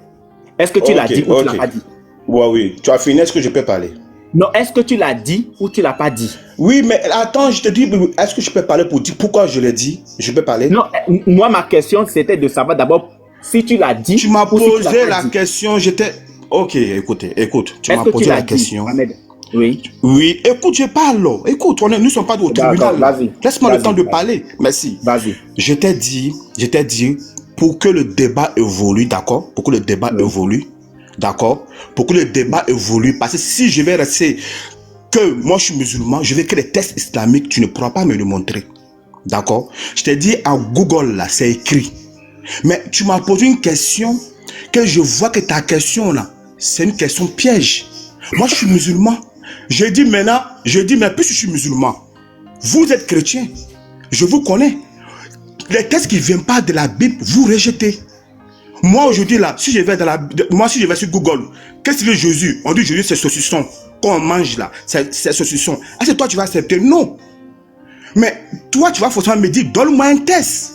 Est-ce que tu l'as dit ou tu ne l'as pas dit? Oui. Tu as fini, est-ce que je peux parler? Non, est-ce que tu l'as dit ou tu ne l'as pas dit? Oui, mais attends, je te dis, est-ce que je peux parler pour dire pourquoi je l'ai dit? Je peux parler? Non, moi, ma question, c'était de savoir d'abord si tu l'as dit. Tu m'as posé la question, j'étais... Ok, écoute, tu m'as posé la question. Ahmed? Oui. Oui, écoute, je parle. Écoute, nous ne sommes pas au tribunal. Laisse-moi le temps de parler. Merci. Vas-y. Je t'ai dit, pour que le débat évolue, d'accord? Pour que le débat évolue, d'accord? Pour que le débat évolue, parce que si je vais rester que moi je suis musulman, je veux que les tests islamiques, tu ne pourras pas me le montrer. D'accord? Je t'ai dit à Google, là, c'est écrit. Mais tu m'as posé une question que je vois que ta question, là, c'est une question piège. Moi, je suis musulman. Je dis maintenant, mais puisque je suis musulman, vous êtes chrétien, je vous connais. Les textes qui ne viennent pas de la Bible, vous rejetez. Moi, aujourd'hui, là, si je vais sur Google, qu'est-ce que dit Jésus? On dit Jésus, c'est saucisson. Quand on mange, là, c'est saucisson. Est-ce que toi, tu vas accepter? Non. Mais toi, tu vas forcément me dire, donne-moi un test.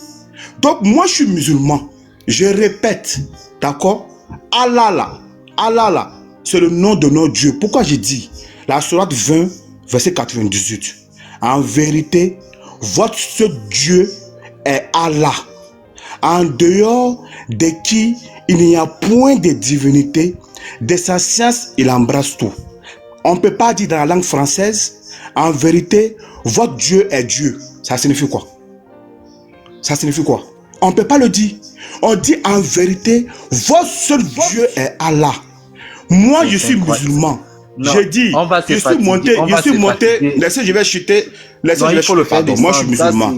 Donc, moi, je suis musulman. Je répète, d'accord? Allah, là, c'est le nom de notre Dieu. Pourquoi j'ai dit? La sourate 20, verset 98. En vérité, votre seul Dieu est Allah, en dehors de qui il n'y a point de divinité. De sa science, il embrasse tout. On ne peut pas dire dans la langue française, en vérité, votre Dieu est Dieu. Ça signifie quoi? Ça signifie quoi? On ne peut pas le dire. On dit en vérité, votre seul Dieu est Allah. Moi, je suis musulman. Non, Je dis, je suis monté, laissez, je vais chuter. Pardon, moi, je suis musulman.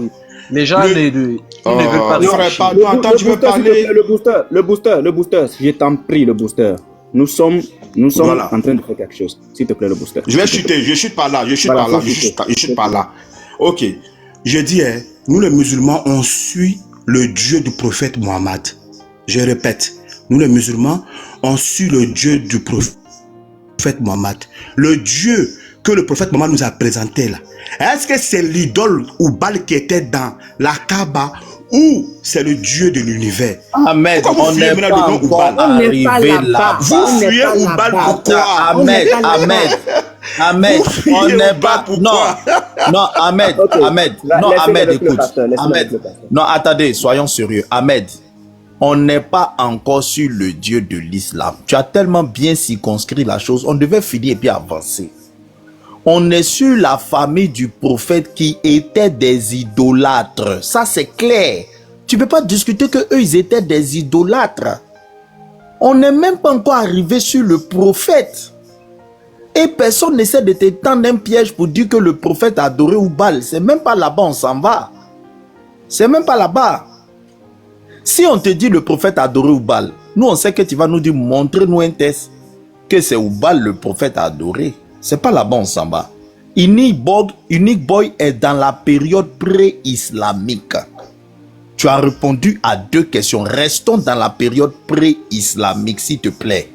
Les gens ils ne veulent pas attends, tu veux parler. Le booster, je t'en prie, le booster. Nous sommes Voilà. en train de faire quelque chose. S'il te plaît, le booster. Je vais chuter, je chute par là, je chute par là. Ok. Je dis, nous les musulmans, on suit le Dieu du prophète Mohammed. Je répète, nous les musulmans, on suit le Dieu du prophète Mohammed. Le Dieu que le prophète Mohammed nous a présenté là. Est-ce que c'est l'idole ou Baal qui était dans la Kaaba ou c'est le Dieu de l'univers? Ahmed, on n'est pas encore arrivé là. Vous fuyez Oubal pourquoi? Ahmed, on n'est pas... Non, Ahmed, écoute. Ahmed, non, attendez, soyons sérieux. Ahmed, on n'est pas encore sur le Dieu de l'islam. Tu as tellement bien circonscrit la chose, on devait finir et puis avancer. On est sur la famille du prophète qui étaient des idolâtres. Ça, c'est clair. Tu ne peux pas discuter que eux, ils étaient des idolâtres. On n'est même pas encore arrivé sur le prophète. Et personne n'essaie de te tendre un piège pour dire que le prophète a adoré Oubal. C'est même pas là-bas, on s'en va. C'est même pas là-bas. Si on te dit le prophète a adoré Oubal, nous, on sait que tu vas nous dire, montrez-nous un test que c'est Oubal le prophète a adoré. C'est pas là-bas, on s'en va. Unique Boy est dans la période pré-islamique. Tu as répondu à 2 questions. Restons dans la période pré-islamique, s'il te plaît.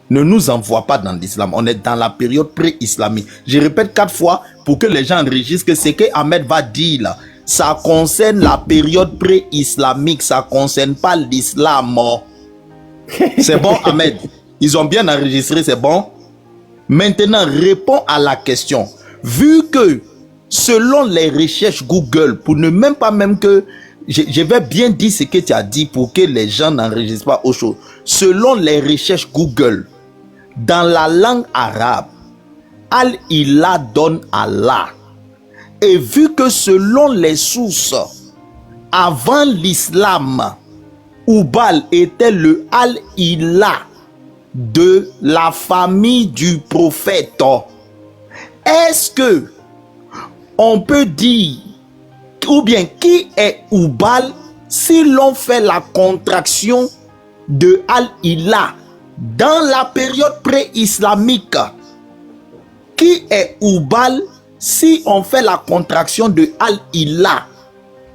Ne nous envoie pas dans l'islam. On est dans la période pré-islamique. Je répète 4 fois pour que les gens enregistrent que ce que Ahmed va dire là, ça concerne la période pré-islamique. Ça ne concerne pas l'islam. C'est bon, Ahmed? Ils ont bien enregistré, c'est bon? Maintenant, réponds à la question. Vu que, selon les recherches Google, pour ne même pas que... Je vais bien dire ce que tu as dit pour que les gens n'enregistrent pas autre chose. Selon les recherches Google, dans la langue arabe, Al-Ilah donne Allah. Et vu que selon les sources, avant l'islam, Oubal était le Al-Ilah de la famille du prophète. Est-ce que on peut dire, ou bien qui est Oubal si l'on fait la contraction de Al-Ilah dans la période pré-islamique? Qui est Oubal si on fait la contraction de Al-Ilah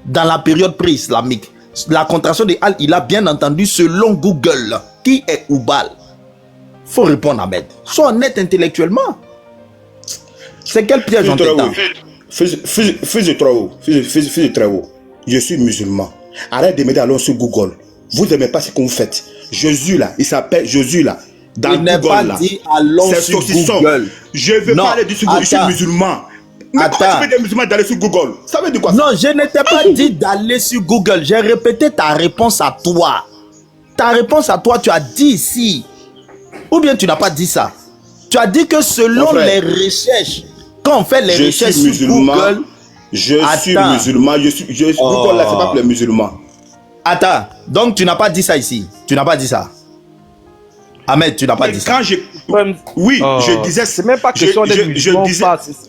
dans la période pré-islamique? La contraction de Al-Ilah, bien entendu, selon Google. Qui est Oubal? Faut répondre, Ahmed. Sois honnête intellectuellement. C'est quel piège on t'étend? Fils de travaux. Je suis musulman. Arrête de m'aider à aller sur Google. Vous n'aimez pas ce que vous faites. Jésus là, il s'appelle Jésus là. Dans il n'est pas dit allons sur Google. Je veux pas aller sur Google. Je suis musulman. Mais pourquoi tu veux des musulmans d'aller sur Google? Ça veut dire quoi? Non, je ne t'ai pas dit d'aller sur Google. J'ai répété ta réponse à toi. Ta réponse à toi, tu as dit ici. Ou bien tu n'as pas dit ça. Tu as dit que selon les recherches, quand on fait les recherches sur Google... Je suis musulman. Google là, c'est pas pour les musulmans. Attends, donc tu n'as pas dit ça ici. Tu n'as pas dit ça. Ahmed, tu n'as pas dit ça. Je disais... C'est même pas question d'être musulman.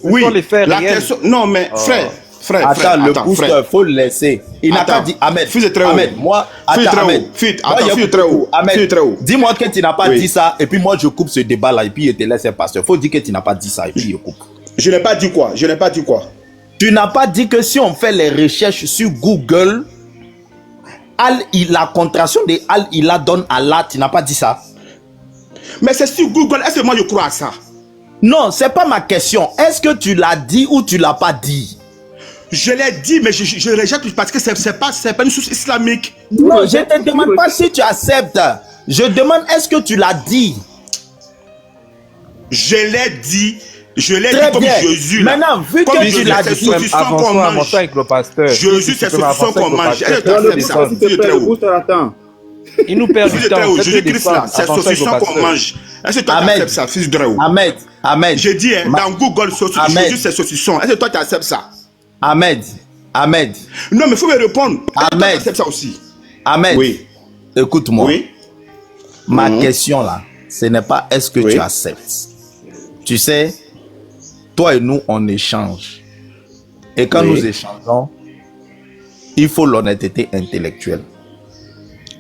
Oui, la question... Non, mais frère, frère, Attends, le booster, frère. faut le laisser. Il n'a Attends. pas dit Ahmed. Fils de très haut. Ahmed, moi, Fils de attends, très haut. Ahmed. Fils- Moi, attends, il y a fils de très beaucoup- haut. Ahmed, Fils de très haut. dis-moi que tu n'as pas Oui. dit ça, et puis moi, je coupe ce débat-là, et puis je te laisse un pasteur. Faut dire que tu n'as pas dit ça, et puis je coupe. Je n'ai pas dit quoi. Je n'ai pas dit quoi. Tu n'as pas dit que si on fait les recherches sur Google, la contraction de Al-Ilah donne Allah, tu n'as pas dit ça? Mais c'est sur Google. Est-ce que moi je crois à ça? Non, c'est pas ma question. Est-ce que tu l'as dit ou tu l'as pas dit? Je l'ai dit, mais je rejette parce que c'est pas une source islamique. Non, je ne te demande pas si tu acceptes. Je demande est-ce que tu l'as dit? Je l'ai dit. Je l'ai dit Très comme bien. Jésus. Là. Maintenant, vu Comme que Jésus, tu l'as c'est dit, saucisson qu'on Avance-toi mange. avec le pasteur. Jésus, c'est Tu peux saucisson avancer avec qu'on le mange. pasteur. Est-ce que Dans tu le acceptes booster, ça? s'il te Fils de plaît, très le haut. booster attend. Il nous perd Fils du de très temps. haut. Faites-le Jésus-Christ là, descendre. c'est Avancez avec le saucisson qu'on pasteur. mange. Est-ce que toi tu Ahmed. acceptes ça, fils de très haut? Ahmed, J'ai dit, hein, dans Google, Ahmed. Jésus c'est saucisson. Est-ce que toi tu acceptes ça? Ahmed, Non, mais il faut me répondre. Est-ce que toi, Ahmed. tu acceptes ça aussi? Ahmed, Oui. écoute-moi. Oui. Ma question là, ce n'est pas est-ce que Oui. tu acceptes. Tu sais, toi et nous, on échange. Et quand Oui. nous échangeons, il faut l'honnêteté intellectuelle.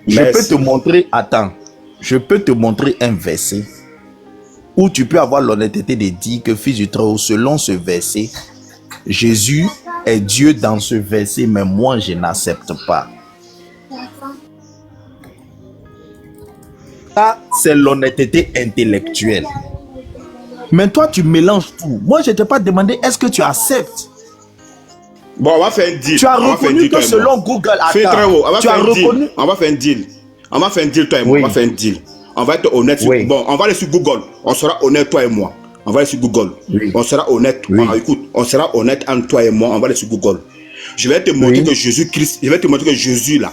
Je Merci. peux te montrer, attends, je peux te montrer un verset où tu peux avoir l'honnêteté de dire que fils du Très-Haut, selon ce verset, Jésus est Dieu dans ce verset, mais moi je n'accepte pas. Ça, c'est l'honnêteté intellectuelle. Mais toi, tu mélanges tout. Moi, je ne t'ai pas demandé est-ce que tu acceptes. Bon, on va faire un deal. Tu as On va faire un reconnu deal, que toi et moi. selon Google, Fais très attends, haut. On va tu faire as un deal. reconnu. On va faire un deal. On va faire un deal, toi et moi. Oui. On va faire un deal. On va être honnête. Oui. Bon, on va aller sur Google. On sera honnête, toi et moi. On va aller sur Google. Oui. On sera honnête. Oui. Écoute, on sera honnête entre toi et moi. On va aller sur Google. Je vais te montrer Oui. que Jésus-Christ, je vais te montrer que Jésus là,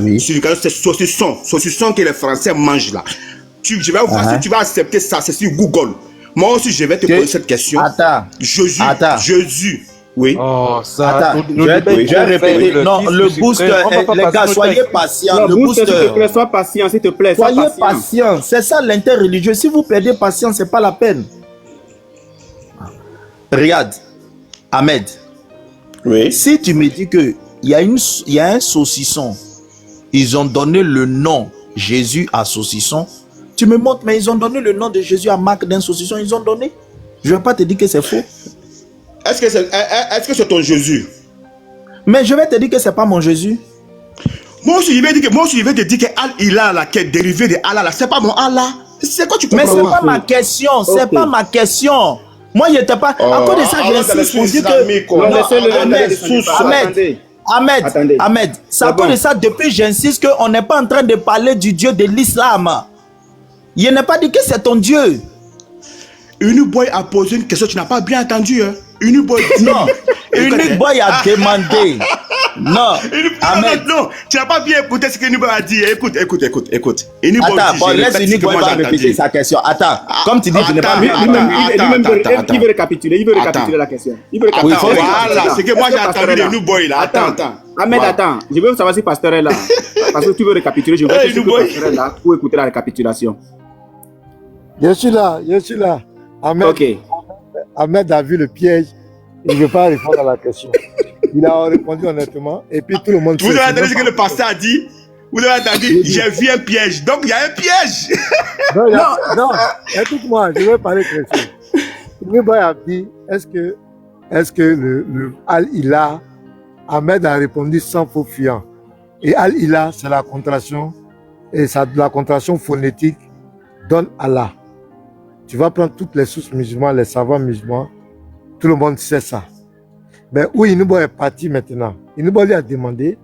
Oui. sur le canal, c'est saucisson que les Français mangent là. Je vais voir si tu vas accepter ça, c'est sur Google. Moi aussi, je vais te poser cette question. Attends. Jésus. Oui. Oh, ça. Attends, je vais répéter. Non, le booster, les gars, soyez patients. Le Booster, s'il te booster, plaît, sois patient, s'il te plaît. Sois soyez patient. patients. C'est ça l'interreligieux. Si vous perdez patience, c'est pas la peine. Regarde, Ahmed, Oui. si tu me dis que il y a un saucisson, ils ont donné le nom Jésus à saucisson, tu me montres, mais ils ont donné le nom de Jésus à Marc d'un saucisson, ils ont donné. Je vais pas te dire que c'est faux. Est-ce que c'est ton Jésus? Mais je vais te dire que c'est pas mon Jésus. Moi aussi, je vais te dire que Allah là, qui est dérivé de Allah là, c'est pas mon Allah. C'est quoi tu comprends? Mais c'est pas ma question, c'est pas ma question. Moi, je n'étais pas. À cause de ça, j'insiste pour dire que. Non, Non, laissez-le Ahmed, Attendez. Ahmed, c'est à cause de ça, depuis, j'insiste qu'on n'est pas en train de parler du Dieu de l'islam. Je n'ai pas dit que c'est ton Dieu. Uniboy a posé une question, tu n'as pas bien entendu, hein? Uniboy dit. Non, Unique Boy a demandé. Non, Ahmed. Non, tu n'as pas bien écouté ce que Uniboy a dit. Écoute. Uniboy Attends, dit, bon, je laisse répète ce Unique que Boy moi va j'ai répéter entendu. sa question. Attends, comme tu dis, tu n'es pas Attends, bien. Il veut récapituler, la question. Il veut récapituler. Voilà, c'est que moi j'ai entendu de Uniboy là. Attends. Ahmed, Voilà. attends. Je veux savoir si pasteur est là. Parce que tu veux récapituler. Je veux Hey, que nous boy. pasteur est là pour écouter la récapitulation. Je suis là. Ahmed, Ok. Ahmed a vu le piège. Il ne veut pas répondre à la question. Il a répondu honnêtement. Et puis tout le monde Vous avez entendu ce que le pasteur a dit? Vous avez entendu? J'ai vu un piège. Donc il y a un piège. Non, écoute-moi, je vais parler de quelque chose. Uniboy a dit, est-ce que le Al-Ilah, Ahmed a répondu sans faux fuyant. Et Al-Ilah, c'est la contraction, et ça, la contraction phonétique donne Allah. Tu vas prendre toutes les sources musulmanes, les savants musulmans, tout le monde sait ça. Mais où Uniboy est parti maintenant, Uniboy lui a demandé,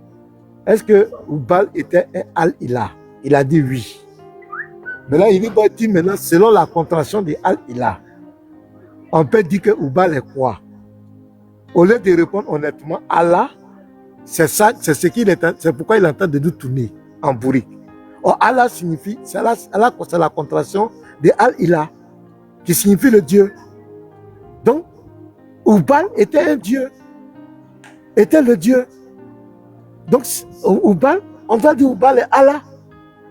est-ce que Oubal était un Al-Ilah? Il a dit oui. Mais là, Uniboy dit maintenant, selon la contraction de Al-Ilah, on peut dire que Oubal est quoi? Au lieu de répondre honnêtement, Allah, c'est ça, c'est pourquoi il est en train de nous tourner en bourrique. Or, Allah signifie, c'est la contraction de Al-Ilah, qui signifie le Dieu. Donc, Oubal était un Dieu, était le Dieu. Donc, Oubal, on va dire Oubal est Allah.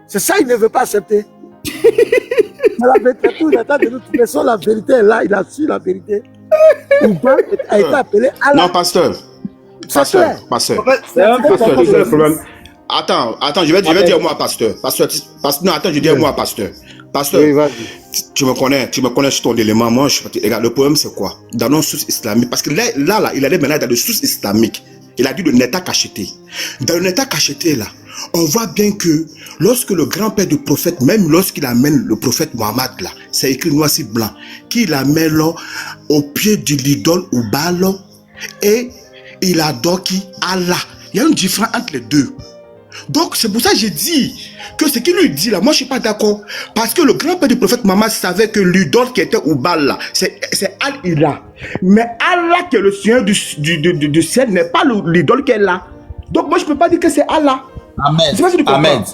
C'est ça, il ne veut pas accepter. C'est la vérité, tout il est en train de nous tourner. La vérité est là, il a su la vérité. Oubal a été appelé Allah. Non, pasteur. C'est clair. Pasteur. C'est un peu Pasteur, tu sais le problème. complexe. Attends, je vais dire moi, pasteur. Non, attends, je dis moi, pasteur. Pasteur, Oui, vas-y. tu me connais sur ton élément. Moi, regarde, le problème, c'est quoi? Dans nos sources islamiques, parce que là, il allait maintenant dans les sources islamiques. Il a dit le Neta cacheté. Dans le Neta cacheté, là, on voit bien que lorsque le grand-père du prophète, même lorsqu'il amène le prophète Mohammed, là, c'est écrit noir sur blanc, qu'il amène là, au pied de l'idole ou Baal, et il adore qui? Allah. Il y a une différence entre les deux. Donc, c'est pour ça que j'ai dit que ce qu'il lui dit là, moi je suis pas d'accord. Parce que le grand-père du prophète Mohammed savait que l'idole qui était au Baal là, c'est Al-Ilah. Mais Allah qui est le Seigneur du ciel n'est pas l'idole qui est là. Donc, moi je peux pas dire que c'est Allah. Je sais pas si tu comprends.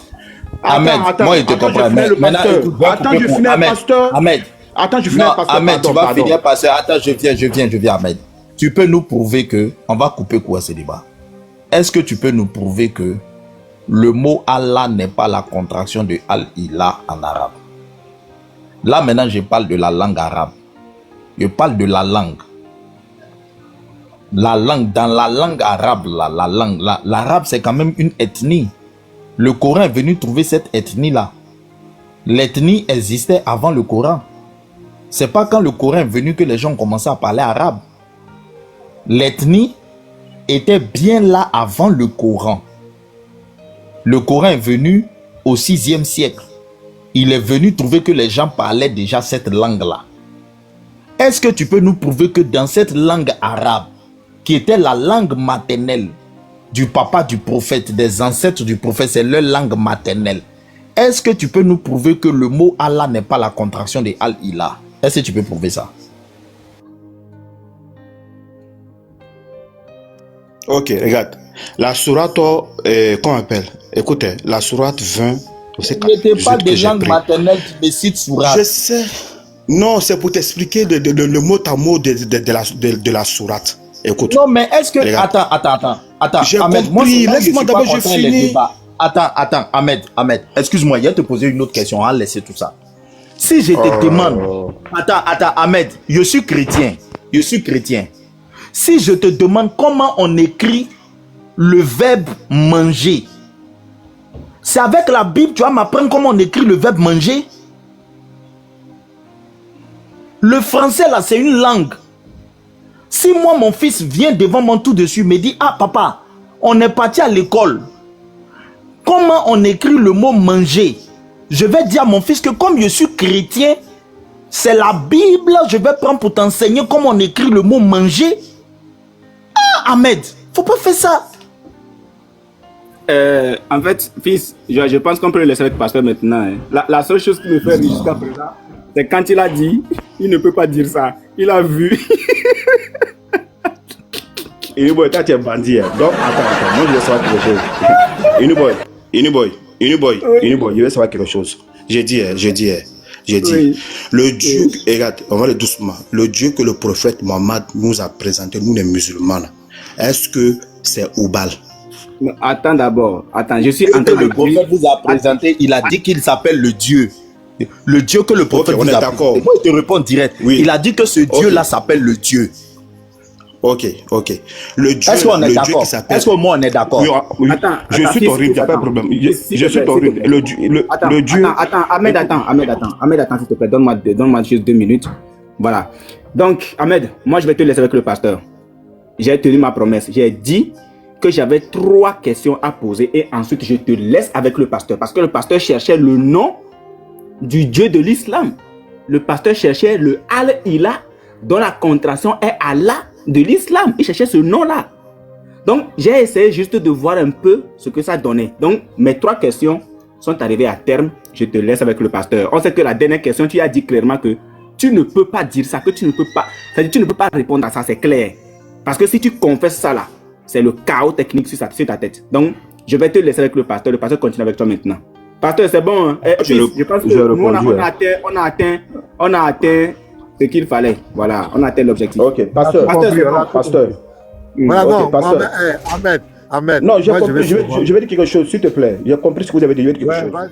Ahmed, moi je te comprends. Maintenant, écoute, Attends, je finis, pasteur. Ahmed. Attends, je finis, pasteur. Ahmed, tu vas Pardon. finir, pasteur. Attends, je viens, Ahmed. Tu peux nous prouver que, on va couper quoi ce débat? Est-ce que tu peux nous prouver que le mot Allah n'est pas la contraction de Al-Ilah en arabe? Là, maintenant, je parle de la langue arabe. Je parle de la langue. La langue, dans la langue arabe, l'arabe, c'est quand même une ethnie. Le Coran est venu trouver cette ethnie-là. L'ethnie existait avant le Coran. C'est pas quand le Coran est venu que les gens ont commencé à parler arabe. L'ethnie était bien là avant le Coran. Le Coran est venu au 6e siècle. Il est venu trouver que les gens parlaient déjà cette langue-là. Est-ce que tu peux nous prouver que dans cette langue arabe, qui était la langue maternelle du papa du prophète, des ancêtres du prophète, c'est leur langue maternelle, est-ce que tu peux nous prouver que le mot Allah n'est pas la contraction de Al-Ilah? Est-ce que tu peux prouver ça? Ok, regarde. La sourate, comment on appelle? Écoutez, la sourate 20. Ce n'était pas des langues maternelles qui me citent sourate. Je sais. Non, c'est pour t'expliquer le mot à mot de la sourate. Écoute. Non, mais est-ce que... Regarde. Attends. J'ai Ahmed, compris. Laisse-moi d'abord, je finis. Attends, Ahmed, excuse-moi, je vais te poser une autre question, on va laisser tout ça. Si je te demande... Attends, Ahmed, je suis chrétien. Si je te demande comment on écrit le verbe manger, c'est avec la Bible, tu vas m'apprendre comment on écrit le verbe manger? Le français, là, c'est une langue. Si moi, mon fils vient devant moi tout dessus, me dit, ah papa, on est parti à l'école. Comment on écrit le mot manger? Je vais dire à mon fils que comme je suis chrétien, c'est la Bible, je vais prendre pour t'enseigner comment on écrit le mot manger. Ah, Ahmed, faut pas faire ça. En fait, fils, je pense qu'on peut le laisser avec le pasteur maintenant. Hein. La seule chose qui me fait rire jusqu'à présent, c'est quand il a dit, il ne peut pas dire ça. Il a vu. Uniboy, toi tu es bandit. Donc, attends, moi je vais savoir quelque chose. Uniboy, je vais savoir quelque chose. J'ai dit, Oui. le Dieu, regarde, on va aller doucement. Le Dieu que le prophète Mohammed nous a présenté, nous les musulmans, est-ce que c'est Oubal? Attends d'abord. Attends, je suis en train de Le prophète vous a présenté, il a dit qu'il s'appelle le Dieu. Le Dieu que le prophète Ok, on vous est a d'accord. présenté. Moi, je te réponds direct. Oui. Il a dit que ce Dieu-là s'appelle le Dieu. Ok. Le Dieu, Est-ce qu'on est le Dieu d'accord? qui s'appelle... Est-ce que moi on est d'accord? Oui. Attends, Je suis fils, ton rythme, il n'y a pas de attends. problème. S'il Je te suis plaît, ton s'il te rythme. plaît. Le Dieu... Attends, Ahmed, attends, s'il te plaît, donne-moi juste 2 minutes. Voilà. Donc, Ahmed, moi, je vais te laisser avec le pasteur. J'ai tenu ma promesse. J'ai dit que j'avais 3 questions à poser et ensuite, je te laisse avec le pasteur. Parce que le pasteur cherchait le nom du Dieu de l'islam. Le pasteur cherchait le Al-Ilah, dont la contraction est Allah de l'islam. Il cherchait ce nom-là. Donc, j'ai essayé juste de voir un peu ce que ça donnait. Donc, mes 3 questions sont arrivées à terme. Je te laisse avec le pasteur. On sait que la dernière question, tu as dit clairement que tu ne peux pas dire ça, que tu ne peux pas... C'est-à-dire, tu ne peux pas répondre à ça, c'est clair. Parce que si tu confesses ça là, c'est le chaos technique sur ta tête. Donc, je vais te laisser avec le pasteur. Le pasteur continue avec toi maintenant. Pasteur, c'est bon. Hein? Je pense que nous, on a atteint ce qu'il fallait. Voilà, on a atteint l'objectif. Ok, pasteur. Pasteur. Voilà, Ok, non, pasteur. Ahmed. Non, j'ai Moi, compris. Je vais dire quelque chose, s'il te plaît. J'ai compris ce que vous avez dit. Je vais dire quelque chose. Vas-y.